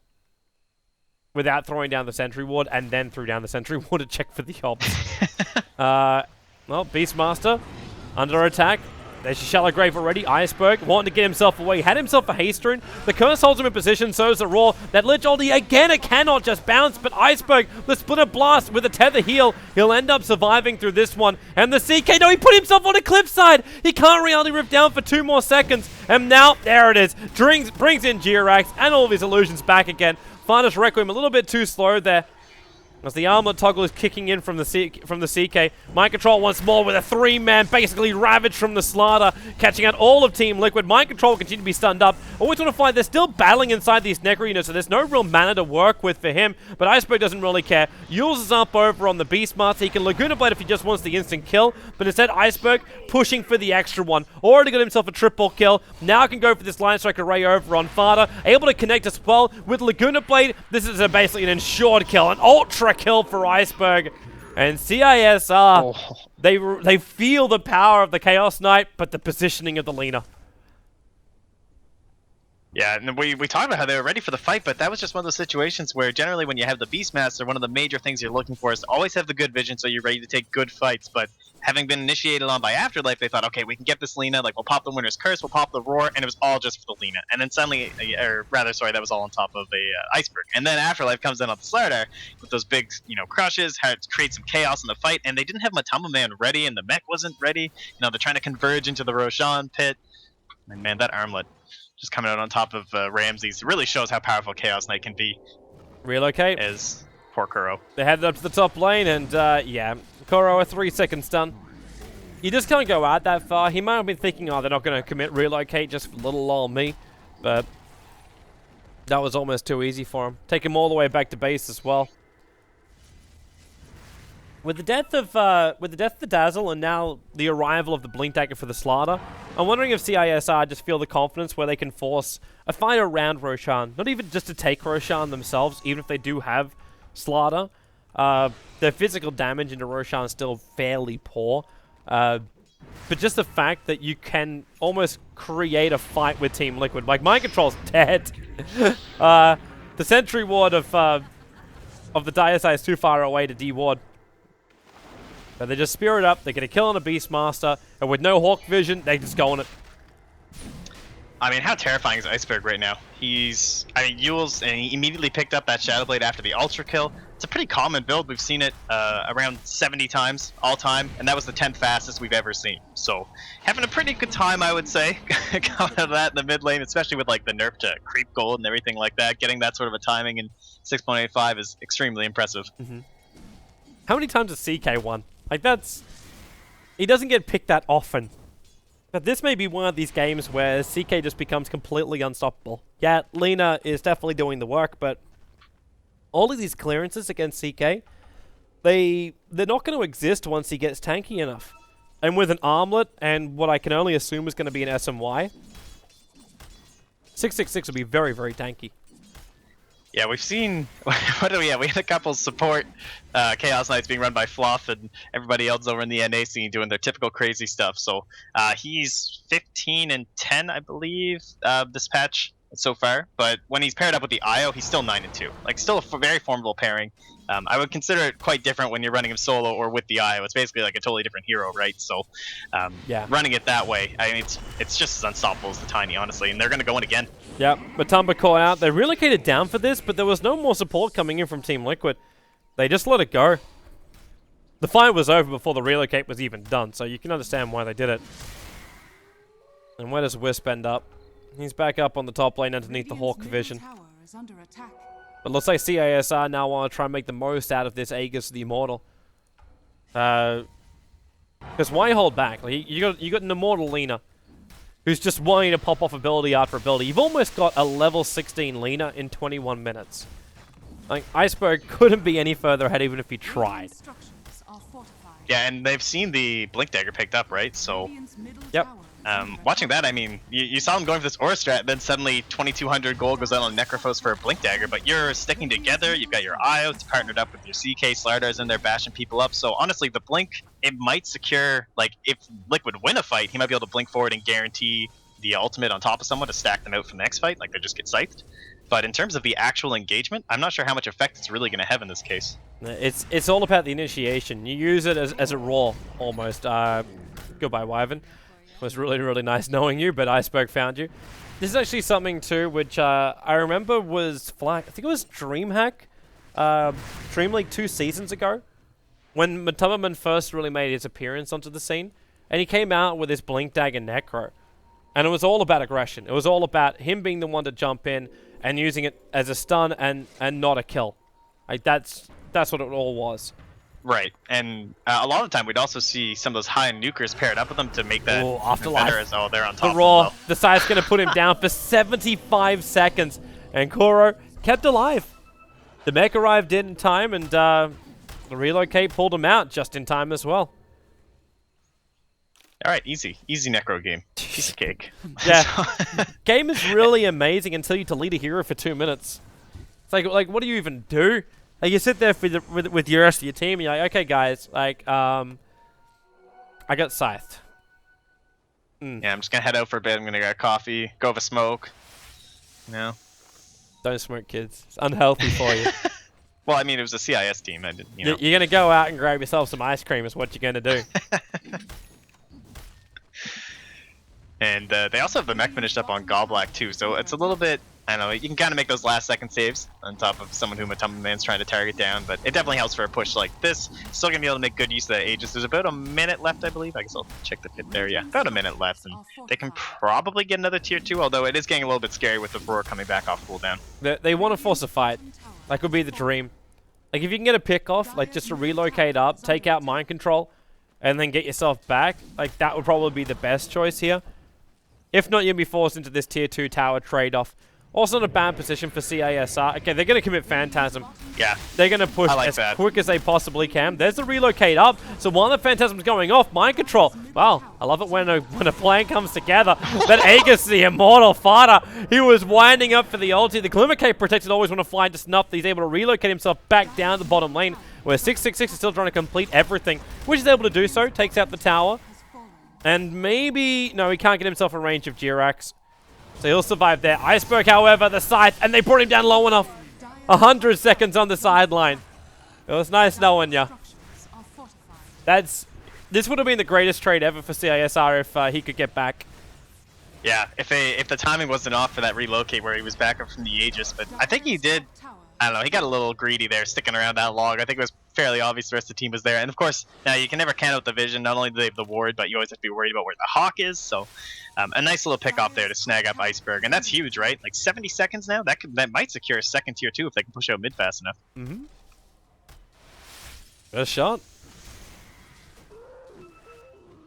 without throwing down the Sentry Ward, and then threw down the Sentry Ward to check for the obs. Well, Beastmaster, under attack. There's your Shallow Grave already. Iceberg wanting to get himself away. Had himself a haste rune. The curse holds him in position, so is the Raw. That Lich Ulti, again, it cannot just bounce, but Iceberg, the Splinter Blast with a Tether heal. He'll end up surviving through this one. And the CK, no, he put himself on a cliffside. He can't Reality Rift down for 2 more seconds. And now, there it is. Brings in Jirax and all of his illusions back again. Finest Requiem a little bit too slow there. As the armlet toggle is kicking in from the CK, Mind Control once more with a 3-man, basically ravaged from the Slaughter, catching out all of Team Liquid. Mind Control will continue to be stunned up. Always want to find they're still battling inside these Necro units, so there's no real mana to work with for him, but Iceberg doesn't really care. Yules is up over on the Beastmaster. He can Laguna Blade if he just wants the instant kill, but instead Iceberg pushing for the extra one. Already got himself a triple kill. Now can go for this Line Strike Array over on Fada. Able to connect as well with Laguna Blade. This is basically an ensured kill, an ultra kill for Iceberg. And CISR, they feel the power of the Chaos Knight, but the positioning of the Lina. Yeah, and we talked about how they were ready for the fight, but that was just one of those situations where generally when you have the Beastmaster, one of the major things you're looking for is to always have the good vision so you're ready to take good fights. But having been initiated on by Afterlife, they thought, okay, we can get this Lina, like we'll pop the Winter's Curse, we'll pop the Roar, and it was all just for the Lina. And then suddenly, or rather, sorry, that was all on top of a Iceberg. And then Afterlife comes in on the Slardar with those big, crushes, had to create some chaos in the fight, and they didn't have Matama Man ready, and the mech wasn't ready. They're trying to converge into the Roshan pit. And man, that armlet just coming out on top of Ramses really shows how powerful Chaos Knight can be. Relocate. As poor Kuro. They headed up to the top lane, and yeah, Kuro a 3-second stun. You just can't go out that far. He might have been thinking, oh, they're not going to commit relocate just for little old me, but that was almost too easy for him. Take him all the way back to base as well. With the death of the Dazzle and now the arrival of the Blink Dagger for the Slaughter, I'm wondering if CISR just feel the confidence where they can force a fight around Roshan. Not even just to take Roshan themselves, even if they do have Slaughter. Their physical damage into Roshan is still fairly poor. But just the fact that you can almost create a fight with Team Liquid. Like, Mind Control's dead. The Sentry Ward of the Diasai is too far away to de-ward. But they just spear it up, they get a kill on a Beastmaster, and with no Hawk vision, they just go on it. I mean, how terrifying is Iceberg right now? Yules, and he immediately picked up that Shadow Blade after the Ultra kill. It's a pretty common build. We've seen it around 70 times all time, and that was the 10th fastest we've ever seen. So, having a pretty good time, I would say, coming out of that in the mid lane, especially with like the nerf to creep gold and everything like that. Getting that sort of a timing in 6.85 is extremely impressive. Mm-hmm. How many times has CK won? Like, he doesn't get picked that often. But this may be one of these games where CK just becomes completely unstoppable. Yeah, Lina is definitely doing the work, but all of these clearances against CK, they're not going to exist once he gets tanky enough. And with an armlet and what I can only assume is going to be an SMY, 666 will be very, very tanky. Yeah, we've seen, what do we have? We had a couple support Chaos Knights being run by Fluff and everybody else over in the NA scene doing their typical crazy stuff. So he's 15 and 10, I believe, this patch so far. But when he's paired up with the IO, he's still 9 and 2. Like, still a very formidable pairing. I would consider it quite different when you're running him solo or with the IO. It's basically like a totally different hero, right? So yeah, running it that way, I mean, it's just as unstoppable as the Tiny, honestly. And they're going to go in again. Yep, Matumba caught out. They relocated down for this, but there was no more support coming in from Team Liquid. They just let it go. The fight was over before the relocate was even done, so you can understand why they did it. And where does Wisp end up? He's back up on the top lane underneath the Hawk vision. But looks like CISR now want to try and make the most out of this Aegis the Immortal. Because why hold back? Like, you got an Immortal Lina who's just wanting to pop off ability after ability. You've almost got a level 16 Lina in 21 minutes. Like, Iceberg couldn't be any further ahead even if he tried. Yeah, and they've seen the Blink Dagger picked up, right? So, yep. Watching that, I mean, you saw them going for this Aura strat, and then suddenly 2,200 gold goes out on Necrophos for a Blink Dagger, but you're sticking together, you've got your IO partnered up with your CK Slardars in there bashing people up, so honestly, the Blink, it might secure, like, if Liquid win a fight, he might be able to blink forward and guarantee the ultimate on top of someone to stack them out for the next fight, like they just get scythed. But in terms of the actual engagement, I'm not sure how much effect it's really going to have in this case. It's all about the initiation. You use it as a raw, almost. Goodbye, Wyvern. It was really, really nice knowing you, but Iceberg found you. This is actually something, too, which I remember was I think it was DreamHack, Dream League 2 seasons ago, when Matumberman first really made his appearance onto the scene, and he came out with his Blink Dagger Necro. And it was all about aggression. It was all about him being the one to jump in and using it as a stun and not a kill. Like, that's that's what it all was. Right, and a lot of the time we'd also see some of those high nukers paired up with them to make that Ooh, even Afterlife. better as oh they're on The top of Raw, them, though. the side's going to put him down for 75 seconds, and Kuro kept alive. The mech arrived in time, and the relocate pulled him out just in time as well. All right, easy necro game, piece of cake. Yeah, game is really amazing until you delete a hero for 2 minutes. It's like what do you even do? Like you sit there with your rest of your team, and you're like, okay, guys, like I got scythed. Yeah, I'm just gonna head out for a bit. I'm gonna get a coffee, go have a smoke. No. Don't smoke, kids. It's unhealthy for you. Well, I mean, it was a CIS team. I didn't, you know. You're gonna go out and grab yourself some ice cream. Is what you're gonna do. And they also have the mech finished up on Goblak too, so it's a little bit, I don't know, you can kind of make those last second saves on top of someone who Matamba Man's trying to target down, but it definitely helps for a push like this. Still gonna be able to make good use of that Aegis. There's about a minute left, I believe. I guess I'll check the pit there. Yeah, about a minute left, and they can probably get another tier 2, although it is getting a little bit scary with the Roar coming back off cooldown. They want to force a fight. That could be the dream. Like if you can get a pick off, like just to relocate up, take out mind control, and then get yourself back, like that would probably be the best choice here. If not, you'll be forced into this tier 2 tower trade-off. Also in a bad position for CISR. Okay, they're going to commit Phantasm. Yeah. They're going to push as quick as they possibly can. There's the relocate up. So while the Phantasm's going off, mind control. Wow, I love it when a plan comes together. But Aegis, the immortal fighter, he was winding up for the ulti. The Glimmercape protected always want to fly to snuff. He's able to relocate himself back down the bottom lane, where 666 is still trying to complete everything, which is able to do so. Takes out the tower. And maybe... No, he can't get himself in range of Jirax. So he'll survive there. Iceberg, however, the side... And they brought him down low enough. 100 seconds on the sideline. It was nice knowing ya. This would have been the greatest trade ever for CISR if he could get back. Yeah, if the timing wasn't off for that relocate where he was back up from the Aegis, but I think he did... I don't know, he got a little greedy there, sticking around that long. I think it was fairly obvious the rest of the team was there. And of course, now you can never count out the vision. Not only do they have the ward, but you always have to be worried about where the Hawk is. So a nice little pick off there to snag up Iceberg. And that's huge, right? Like 70 seconds now? That might secure a second tier 2 if they can push out mid fast enough. Mm-hmm. Good shot.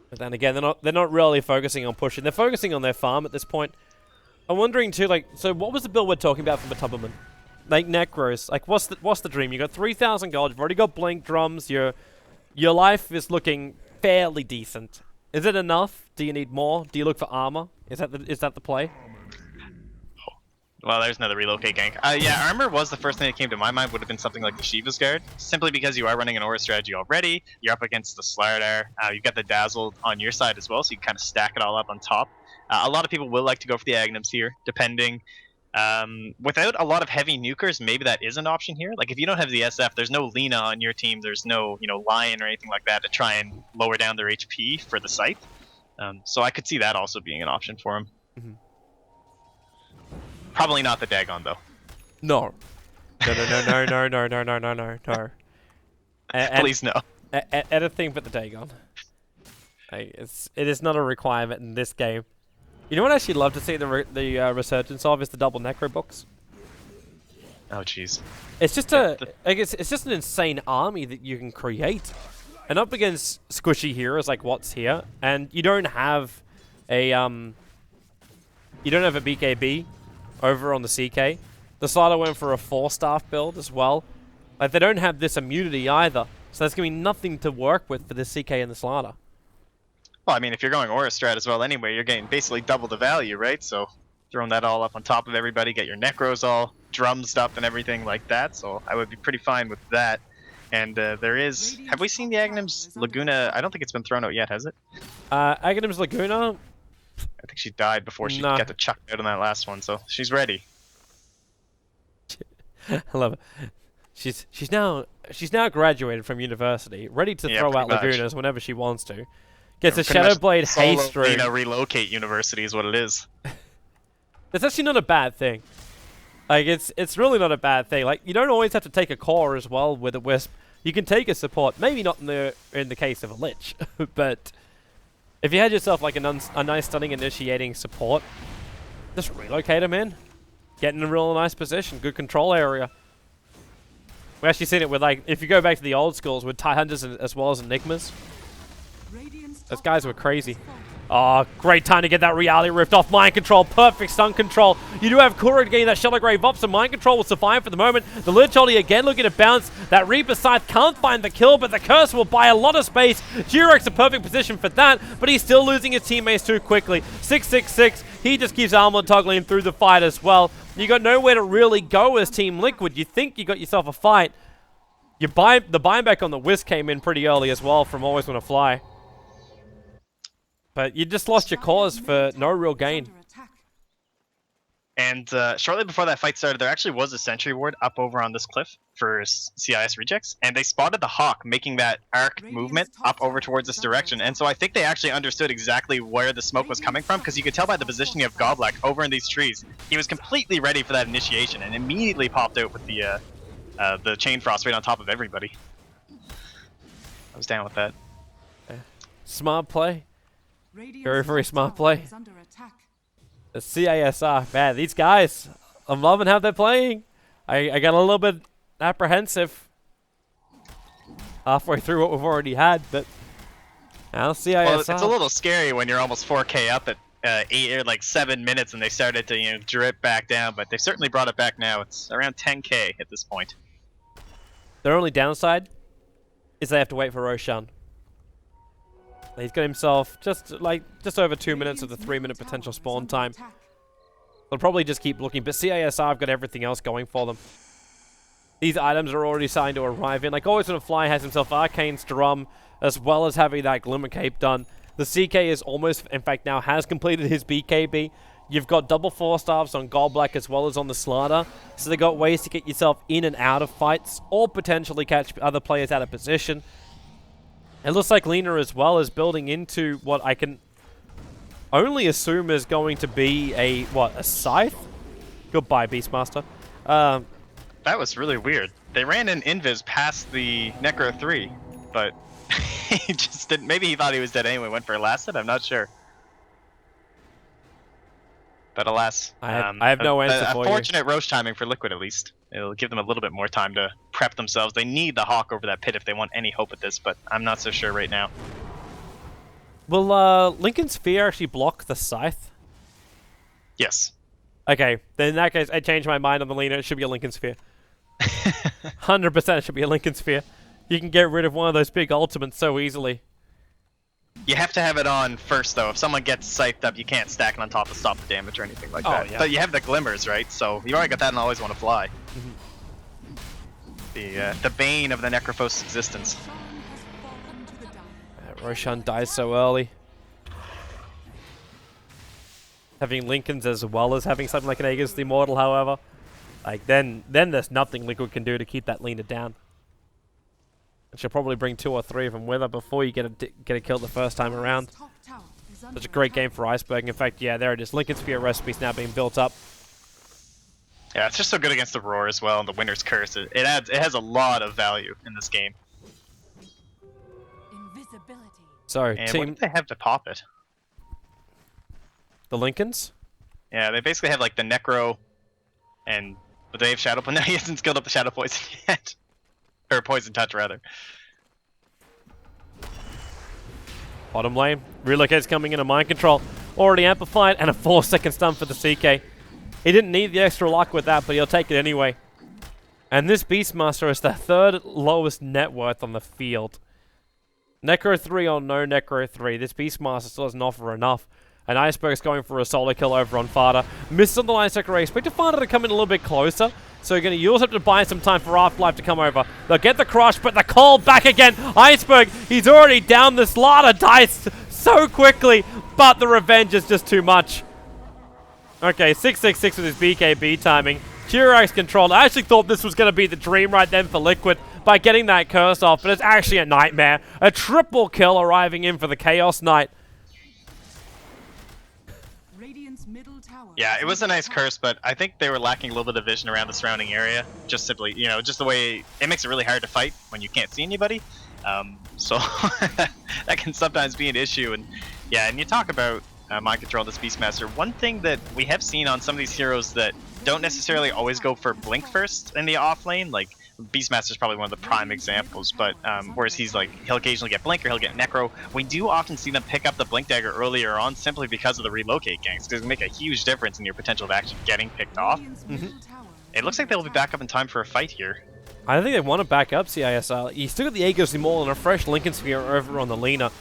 But then again, they're not really focusing on pushing. They're focusing on their farm at this point. I'm wondering too, like, so what was the build we're talking about from Matubberman? Like Necros, like what's the dream? You got 3,000 gold. You've already got blink drums. Your life is looking fairly decent. Is it enough? Do you need more? Do you look for armor? Is that the play? Well, there's another relocate gank. Yeah, armor was the first thing that came to my mind. Would have been something like the Shiva's Guard, simply because you are running an aura strategy already. You're up against the Slardar. You've got the Dazzled on your side as well, so you can kind of stack it all up on top. A lot of people will like to go for the Agnums here, depending. Without a lot of heavy nukers, maybe that is an option here. Like if you don't have the SF, there's no Lina on your team, there's no Lion or anything like that to try and lower down their HP for the scythe. So I could see that also being an option for him. Mm-hmm. Probably not the Dagon though. No. No. Please no. Anything but the Dagon. It is not a requirement in this game. You know what I'd actually love to see the resurgence of is the double necro books. Oh jeez. It's just it's just an insane army that you can create, and up against squishy heroes like what's here, and you don't have a BKB over on the CK. The Slider went for a 4-staff build as well. Like they don't have this immunity either, so there's gonna be nothing to work with for the CK and the Slider. Well, I mean, if you're going Aura Strat as well anyway, you're getting basically double the value, right? So throwing that all up on top of everybody, get your Necros all drummed up and everything like that. So I would be pretty fine with that. And there is... Have we seen the Agnum's Laguna? I don't think it's been thrown out yet, has it? Agnum's Laguna? I think she died before she got to chuck out on that last one, so she's ready. I love it. She's now graduated from university, ready to throw out Lagunas whenever she wants to. Gets a Shadowblade haste room. Relocate university is what it is. That's actually not a bad thing. Like it's really not a bad thing. Like you don't always have to take a core as well with a Wisp. You can take a support. Maybe not in the case of a Lich, but if you had yourself like a nice stunning initiating support, just relocate him in. Get in a real nice position. Good control area. We actually seen it with, like, if you go back to the old schools with TIE Hunters as well as Enigmas. Radiant's Those top guys were tower crazy. has fallen. Oh, great time to get that reality rift off. Mind control, perfect stun control. You do have Kura getting that Shallow Grave up, so mind control will survive for the moment. The Lich Holly again looking to bounce. That Reaper Scythe can't find the kill, but the Curse will buy a lot of space. Jurek's a perfect position for that, but he's still losing his teammates too quickly. 666, he just keeps armor toggling through the fight as well. You got nowhere to really go as Team Liquid. You think you got yourself a fight. The buyback on the Wisp came in pretty early as well from Always Wanna Fly. But you just lost your cause for no real gain. Under attack. And shortly before that fight started, there actually was a sentry ward up over on this cliff for CIS rejects, and they spotted the Hawk making that arc movement up over towards this direction. And so I think they actually understood exactly where the smoke was coming from, because you could tell by the positioning of Goblack over in these trees. He was completely ready for that initiation and immediately popped out with the chain frost right on top of everybody. I was down with that. Smart play. Radiant's Very, very top smart tower play. is under attack. The CISR, man, these guys, I'm loving how they're playing. I got a little bit apprehensive halfway through what we've already had, but now CISR. Well, it's a little scary when you're almost 4K up at 8 or like 7 minutes, and they started to drip back down. But they've certainly brought it back now. It's around 10K at this point. Their only downside is they have to wait for Roshan. He's got himself just over 2 minutes of the 3-minute potential spawn time. They'll probably just keep looking, but CISR have got everything else going for them. These items are already starting to arrive in. Like Always Wanna Fly has himself Arcane's Drum, as well as having that Glimmer Cape done. The CK is almost, in fact now has completed his BKB. You've got double 4-stars on Goblack as well as on the Slaughter, so they got ways to get yourself in and out of fights, or potentially catch other players out of position. It looks like Lina as well is building into what I can only assume is going to be a scythe? Goodbye, Beastmaster. That was really weird. They ran an invis past the Necro 3, but he just didn't. Maybe he thought he was dead anyway, went for a last hit, I'm not sure. But alas, I have no answer for you. A fortunate Roche timing for Liquid, at least. It'll give them a little bit more time to prep themselves. They need the Hawk over that pit if they want any hope at this, but I'm not so sure right now. Will Lincoln Sphere actually block the Scythe? Yes. Okay, then in that case, I changed my mind on the Lina. It should be a Lincoln Sphere. 100% it should be a Lincoln Sphere. You can get rid of one of those big ultimates so easily. You have to have it on first, though. If someone gets scythed up, you can't stack it on top to stop the damage or anything like that. Yeah. But you have the glimmers, right? So you already got that and Always Wanna Fly. The bane of the Necrophos' existence. Roshan has fallen to the dire. Roshan dies so early. Having Lincolns as well as having something like an Aegis the Immortal, however, like then there's nothing Liquid can do to keep that Lina down. And she'll probably bring 2 or 3 of them with her before you get a kill the first time around. Radiant's top tower is under Such a great attack. game for Iceberg. In fact, yeah, there it is. Lincoln Sphere recipe's now being built up. Yeah, it's just so good against the Roar as well, and the Winter's Curse. It has a lot of value in this game. Invisibility. So, And what team do they have to pop it? the Lincolns. Yeah, they basically have like the Necro, and but they have Shadow. No, he hasn't skilled up the Shadow Poison yet, or Poison Touch rather. Bottom lane. Relocate's coming in a mind control. Already amplified, and a 4-second stun for the CK. He didn't need the extra luck with that, but he'll take it anyway. And this Beastmaster is the 3rd lowest net worth on the field. Necro 3 or no Necro 3. This Beastmaster still doesn't offer enough. And Iceberg's going for a solo kill over on Fada. Missed on the line sector. Expect Fada to come in a little bit closer. So you're going to use up to buy some time for Afterlife to come over. They'll get the crush, but the call back again. Iceberg, he's already down. The Slaughter dies so quickly, but the revenge is just too much. Okay, 666 with his BKB timing. HyperX controlled. I actually thought this was going to be the dream right then for Liquid by getting that curse off, but it's actually a nightmare. A triple kill arriving in for the Chaos Knight. Radiant's middle tower. Yeah, is it was a under nice attack. curse, but I think they were lacking a little bit of vision around the surrounding area. Just simply, just the way it makes it really hard to fight when you can't see anybody. So that can sometimes be an issue. And yeah, and you talk about mind control this Beastmaster. One thing that we have seen on some of these heroes that don't necessarily always go for blink first in the off lane, like Beastmaster's probably one of the prime examples, but whereas he's like, he'll occasionally get Blink or he'll get Necro, we do often see them pick up the Blink Dagger earlier on simply because of the relocate ganks. It can make a huge difference in your potential of actually getting picked off. It looks like they'll be back up in time for a fight here. I don't think they want to back up CISR. You still got the Aegis Maul and a fresh Lincoln Sphere over on the Lena.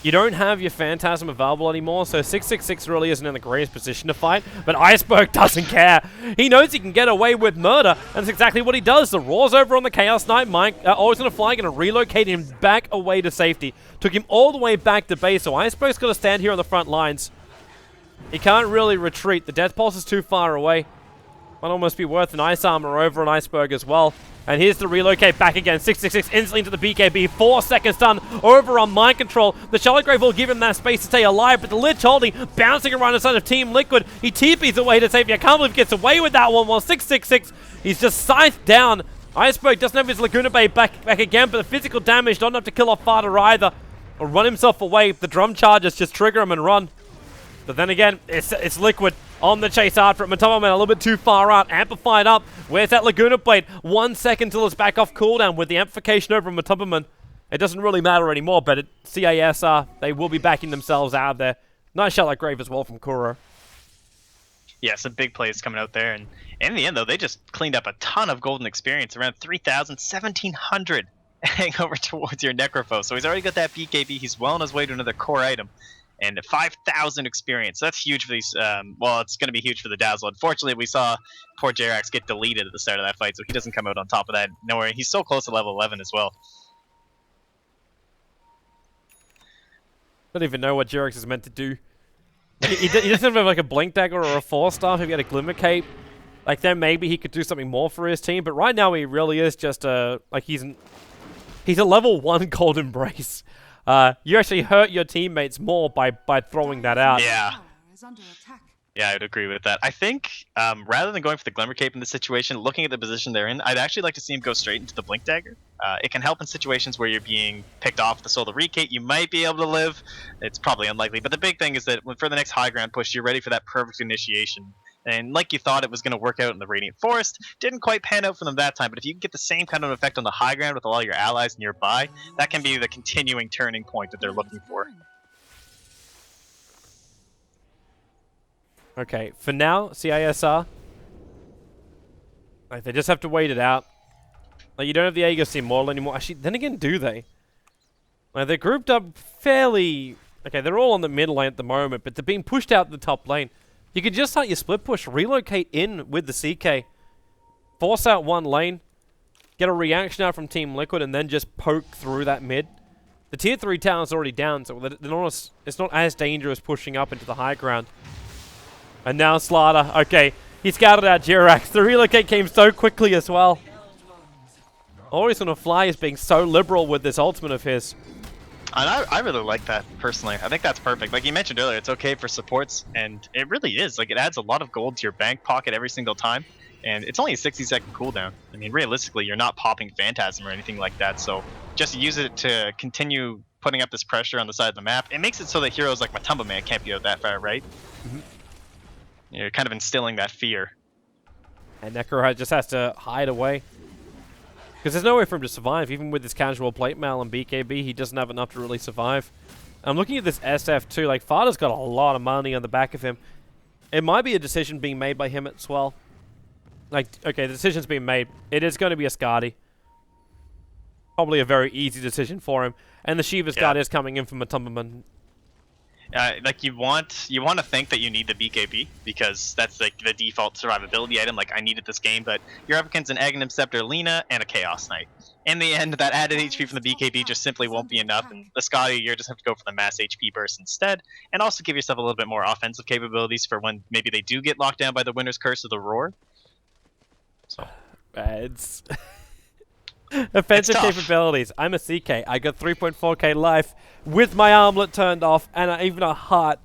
You don't have your Phantasm available anymore, so 666 really isn't in the greatest position to fight, but Iceberg doesn't care. He knows he can get away with murder, and that's exactly what he does. The Roar's over on the Chaos Knight. Mike, always going to fly, going to relocate him back away to safety. Took him all the way back to base, so Iceberg's got to stand here on the front lines. He can't really retreat. The Death Pulse is too far away. Might almost be worth an Ice Armor over on Iceberg as well. And here's the relocate back again. 666 instantly into the BKB. 4 seconds done over on Mind Control. The Charlotte Grave will give him that space to stay alive, but the Lich holding, bouncing around inside of Team Liquid. He TPs away to safety. I can't believe he gets away with that one. While 666, he's just scythed down. Iceberg doesn't have his Laguna Bay back again, but the physical damage not enough to kill off Farter either. Or run himself away. The drum charges just trigger him and run. But then again, it's Liquid on the chase after it. Matoma Man a little bit too far out. Amplified up. Where's that Laguna Blade? 1 second till it's back off cooldown with the amplification over Matoma Man. It doesn't really matter anymore, but at CIS, they will be backing themselves out of there. Nice shot like Grave as well from Kuro. Yeah, some big plays coming out there. And in the end, though, they just cleaned up a ton of golden experience. Around 3,000, 1,700 hang over towards your Necrophos. So he's already got that BKB. He's well on his way to another core item. And 5,000 experience. That's huge for these. Well, it's going to be huge for the Dazzle. Unfortunately, we saw poor Jerax get deleted at the start of that fight, so he doesn't come out on top of that. No worry. He's so close to level 11 as well. Don't even know what Jerax is meant to do. He doesn't have like a Blink Dagger or a Force Staff. If he had a Glimmer Cape, like then maybe he could do something more for his team. But right now he really is just like he's a level 1 Cold Embrace. You actually hurt your teammates more by throwing that out. Yeah. Yeah, I would agree with that. I think rather than going for the Glimmer Cape in this situation, looking at the position they're in, I'd actually like to see him go straight into the Blink Dagger. It can help in situations where you're being picked off with the Solar Recate. You might be able to live. It's probably unlikely. But the big thing is that for the next high ground push, you're ready for that perfect initiation. And like you thought it was going to work out in the Radiant Forest, didn't quite pan out for them that time. But if you can get the same kind of effect on the high ground with a lot of your allies nearby, that can be the continuing turning point that they're looking for. Okay, for now, CISR, like they just have to wait it out. Like you don't have the Aegis Immortal anymore. Actually, then again, do they? Like they're grouped up fairly. Okay, they're all on the mid lane at the moment, but they're being pushed out the top lane. You could just start your split push, relocate in with the CK, force out one lane, get a reaction out from Team Liquid, and then just poke through that mid. The tier 3 tower's already down, so it's not as dangerous pushing up into the high ground. And now Slaughter, okay, he scouted out Jerax. The relocate came so quickly as well. Always gonna fly is being so liberal with this ultimate of his. And I really like that, personally. I think that's perfect. Like you mentioned earlier, it's okay for supports, and it really is. Like, it adds a lot of gold to your bank pocket every single time, and it's only a 60-second cooldown. I mean, realistically, you're not popping Phantasm or anything like that, so just use it to continue putting up this pressure on the side of the map. It makes it so that heroes like Matumba Man can't be out that far, right? Mm-hmm. You're kind of instilling that fear. And Necro just has to hide away. Because there's no way for him to survive. Even with his casual plate mail and BKB, he doesn't have enough to really survive. I'm looking at this SF too. Like, Farder's got a lot of money on the back of him. It might be a decision being made by him as well. Like, okay, the decision's being made. It is going to be a Skadi. Probably a very easy decision for him. And the Shiva's Guard is coming in from Matumbaman. Like you want to think that you need the BKB because that's like the default survivability item. Like I needed this game, but you're up against an Aghanim Scepter, Lina, and a Chaos Knight. In the end, that added HP from the BKB just simply won't be enough, and the Scotty, you just have to go for the mass HP burst instead, and also give yourself a little bit more offensive capabilities for when maybe they do get locked down by the Winter's Curse or the Roar. So it's offensive capabilities. I'm a CK. I got 3.4k life with my armlet turned off and even a heart.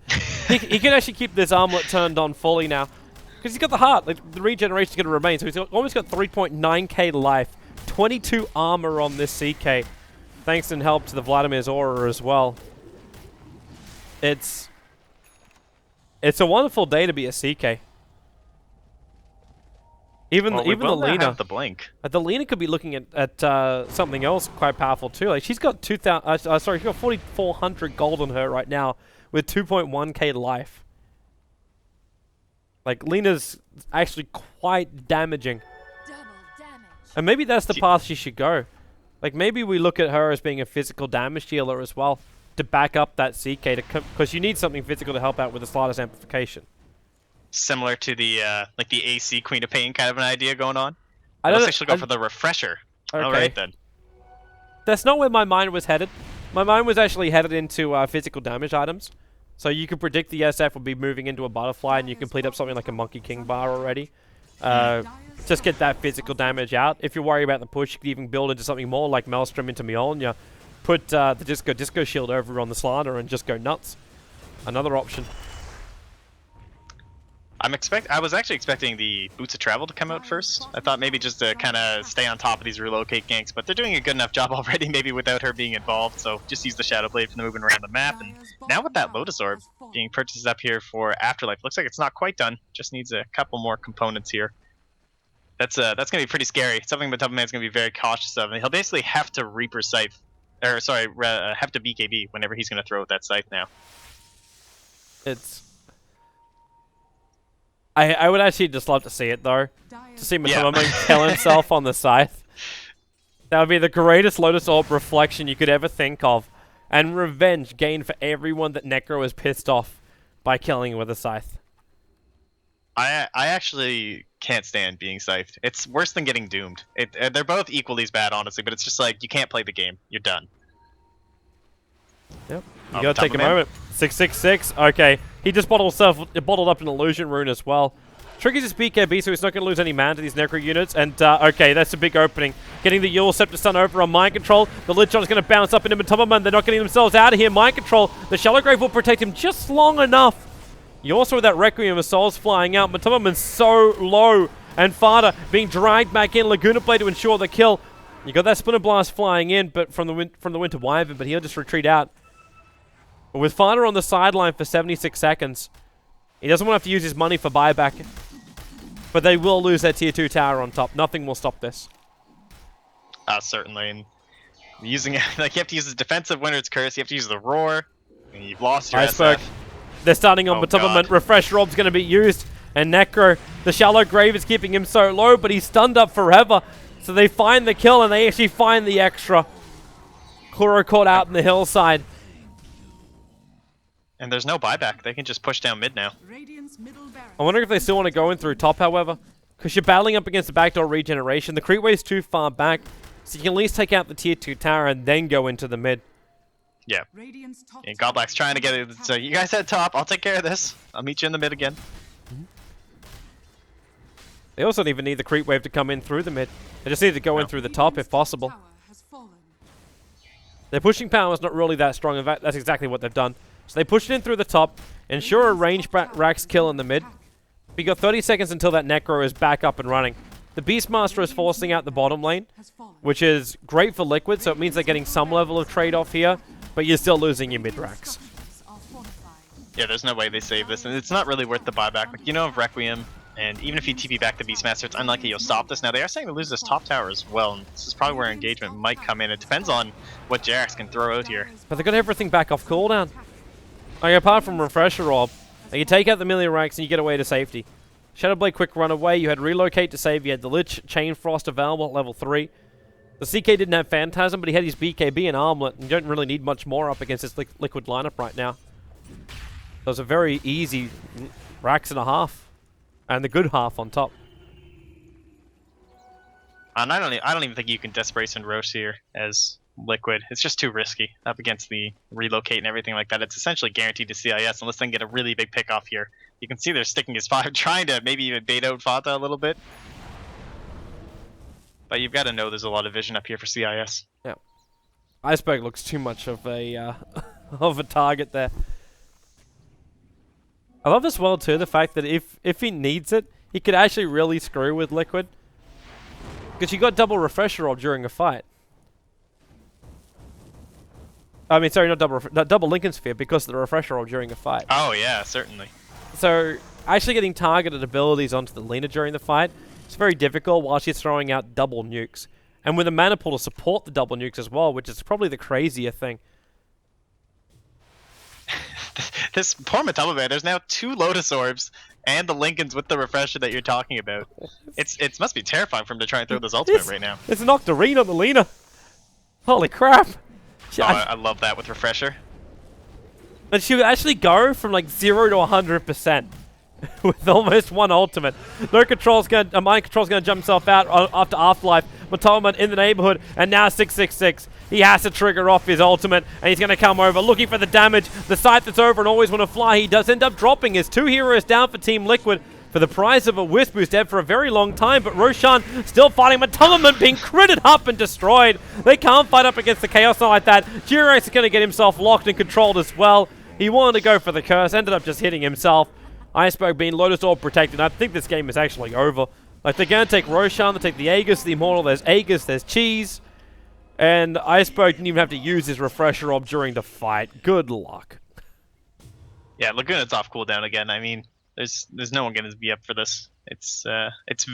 he can actually keep this armlet turned on fully now because he's got the heart. Like, the regeneration is going to remain, so he's almost got 3.9k life, 22 armor on this CK, thanks in help to the Vladimir's aura as well. It's a wonderful day to be a CK. Even Well, we even the will now Lena. have the blink. The Lena could be looking at something else quite powerful too. Like she's got 4,400 gold on her right now with 2.1k life. Like Lena's actually quite damaging, Double damage. and maybe that's the path she should go. Like maybe we look at her as being a physical damage dealer as well to back up that CK because you need something physical to help out with the slightest amplification. Similar to the like the AC Queen of Pain kind of an idea going on. I I don't. don't actually go for the refresher. Okay. All right then. That's not where my mind was headed. My mind was actually headed into physical damage items. So you could predict the SF will be moving into a butterfly, and you complete up something like a Monkey King bar already. Just get that physical damage out. If you're worried about the push, you could even build into something more like Maelstrom into Mjolnir. Put the disco shield over on the slider and just go nuts. Another option. I was actually expecting the Boots of Travel to come out first. I thought maybe just to kind of stay on top of these relocate ganks, but they're doing a good enough job already, maybe without her being involved. So just use the Shadow Blade for the movement around the map. And now with that Lotus Orb being purchased up here for Afterlife, looks like it's not quite done. Just needs a couple more components here. That's gonna be pretty scary. Something the Man's gonna be very cautious of, and he'll basically have to Reaper Scythe, or sorry, have to BKB whenever he's gonna throw with that scythe now. It's. I would actually just love to see it though. To see Matoma kill himself on the scythe. That would be the greatest Lotus Orb reflection you could ever think of. And revenge gained for everyone that Necro is pissed off by killing with a scythe. I actually can't stand being scythed. It's worse than getting doomed. They're both equally as bad, honestly, but it's just like, you can't play the game. You're done. Yep. You gotta take a moment. 666. Okay. He just bottled up an illusion rune as well. Triggers his BKB, so he's not going to lose any mana to these Necro units. And, okay, that's a big opening. Getting the Yule Scepter Stun over on Mind Control. The Lich Shot is going to bounce up into Matoma. They're not getting themselves out of here. Mind Control. The Shallow Grave will protect him just long enough. You also with that Requiem of Souls flying out. Matoma so low. And Fada being dragged back in. Laguna Blade to ensure the kill. You got that Splinter Blast flying in, but from the Winter Wyvern, but he'll just retreat out. But with Fada on the sideline for 76 seconds, he doesn't want to have to use his money for buyback. But they will lose their tier 2 tower on top. Nothing will stop this. Certainly. And using it, like, you have to use the defensive Winter's Curse, you have to use the Roar, and you've lost your Iceberg. SF. They're starting on Matoma. Refresh Rob's going to be used. And Necro, the Shallow Grave is keeping him so low, but he's stunned up forever. So they find the kill, and they actually find the extra. Kuro caught out in the hillside. And there's no buyback. They can just push down mid now. I wonder if they still want to go in through top, however. Because you're battling up against the backdoor regeneration. The creep wave's too far back. So you can at least take out the tier 2 tower and then go into the mid. Yeah. And Godblack's trying to get it. So you guys head top. I'll take care of this. I'll meet you in the mid again. They also don't even need the creep wave to come in through the mid. They just need to go in through the top if possible. Their pushing power is not really that strong. In fact, that's exactly what they've done. So they push it in through the top, ensure a range Rax kill in the mid. We got 30 seconds until that Necro is back up and running. The Beastmaster is forcing out the bottom lane, which is great for Liquid, so it means they're getting some level of trade-off here, but you're still losing your mid Rax. Yeah, there's no way they save this, and it's not really worth the buyback. Like, you know, of Requiem, and even if you TP back the Beastmaster, it's unlikely you'll stop this. Now, they are saying to lose this top tower as well, and this is probably where engagement might come in. It depends on what Jerax can throw out here. But they got everything back off cooldown. Like, apart from Refresher Orb, you take out the million Rax and you get away to safety. Shadowblade quick run away, you had Relocate to save, you had the Lich, Chain Frost available at level 3. The CK didn't have Phantasm, but he had his BKB and Armlet, and you don't really need much more up against this Liquid lineup right now. So it's a very easy Rax and a half, and the good half on top. And I don't even think you can Desperation Roche here as Liquid. It's just too risky up against the Relocate and everything like that. It's essentially guaranteed to CIS unless they can get a really big pick off here. You can see they're sticking his 5, trying to maybe even bait out Fata a little bit. But you've got to know there's a lot of vision up here for CIS. Yeah. Iceberg looks too much of a of a target there. I love as well too the fact that if he needs it, he could actually really screw with Liquid. Because you got double Refresher Orb during a fight. I mean, sorry, not double Lincoln Sphere because of the Refresher Orb during a fight. Oh yeah, certainly. So actually getting targeted abilities onto the Lena during the fight It's very difficult while she's throwing out double nukes. And with a mana pool to support the double nukes as well, which is probably the crazier thing. This poor Matama, there's now 2 Lotus Orbs and the Lincolns with the refresher that you're talking about. It must be terrifying for him to try and throw this ultimate right now. It's an Octarine on the Lina. Holy crap. Oh, I love that with refresher. And she would actually go from like 0 to 100% with almost one ultimate. No control's gonna, mind control's gonna jump himself out after Afterlife. Matama in the neighborhood, and now 666. He has to trigger off his ultimate, and he's gonna come over looking for the damage. The sight that's over and always want to fly. He does end up dropping his 2 heroes down for Team Liquid for the price of a Wisp, who's dead for a very long time, but Roshan still fighting. Matama being critted up and destroyed. They can't fight up against the Chaos Knight like that. G-Rex is gonna get himself locked and controlled as well. He wanted to go for the curse, ended up just hitting himself. Iceberg being Lotus Orb protected. I think this game is actually over. Like, they're going to take Roshan, they take the Aegis, the Immortal, there's Aegis, there's Cheese. And Iceberg didn't even have to use his Refresher Orb during the fight. Good luck. Yeah, Laguna's off cooldown again. I mean, there's no one going to be up for this. It's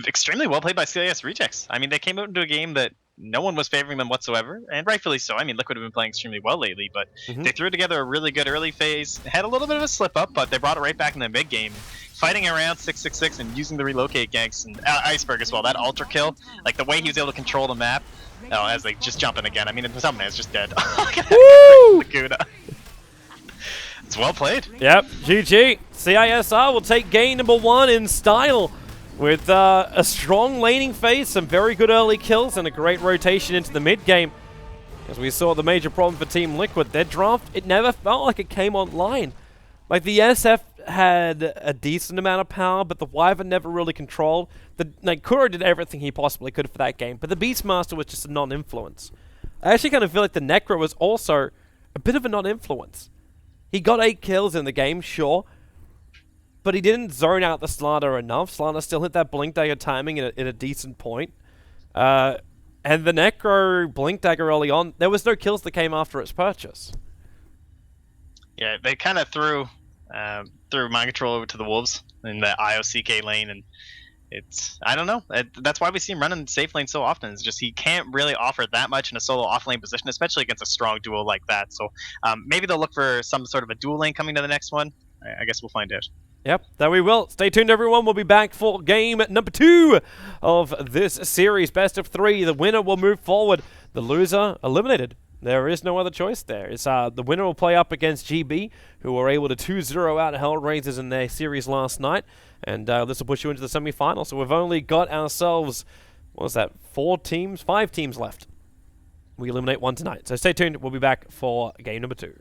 extremely well played by CIS Rejects. I mean, they came out into a game that no one was favoring them whatsoever, and rightfully so. I mean, Liquid have been playing extremely well lately, but they threw together a really good early phase. Had a little bit of a slip up, but they brought it right back in the mid game, fighting around 666 and using the relocate ganks and Iceberg as well. That ultra kill, like the way he was able to control the map. Oh, as they just jump in again. I mean, Matama is just dead. Woo! Laguna. It's well played. Yep, GG. CISR will take game number 1 in style. With a strong laning phase, some very good early kills, and a great rotation into the mid game. As we saw, the major problem for Team Liquid, their draft, it never felt like it came online. Like, the SF had a decent amount of power, but the Wyvern never really controlled. Kuro did everything he possibly could for that game, but the Beastmaster was just a non-influence. I actually kind of feel like the Necro was also a bit of a non-influence. He got 8 kills in the game, sure, but he didn't zone out the Slanter enough. Slanter still hit that Blink Dagger timing at a decent point. And the Necro Blink Dagger early on, there was no kills that came after its purchase. Yeah, they kind of threw Mind Control over to the Wolves in the IOCK lane, and I don't know. That's why we see him running safe lane so often. It's just he can't really offer that much in a solo off lane position, especially against a strong duo like that. So maybe they'll look for some sort of a dual lane coming to the next one. I guess we'll find out. Yep, there we will. Stay tuned, everyone. We'll be back for game number 2 of this series. Best of 3. The winner will move forward. The loser eliminated. There is no other choice there. The winner will play up against GB, who were able to 2-0 out Hellraisers in their series last night. And this will push you into the semi-final. So we've only got ourselves, what was that, 5 teams left. We eliminate 1 tonight. So stay tuned. We'll be back for game number 2.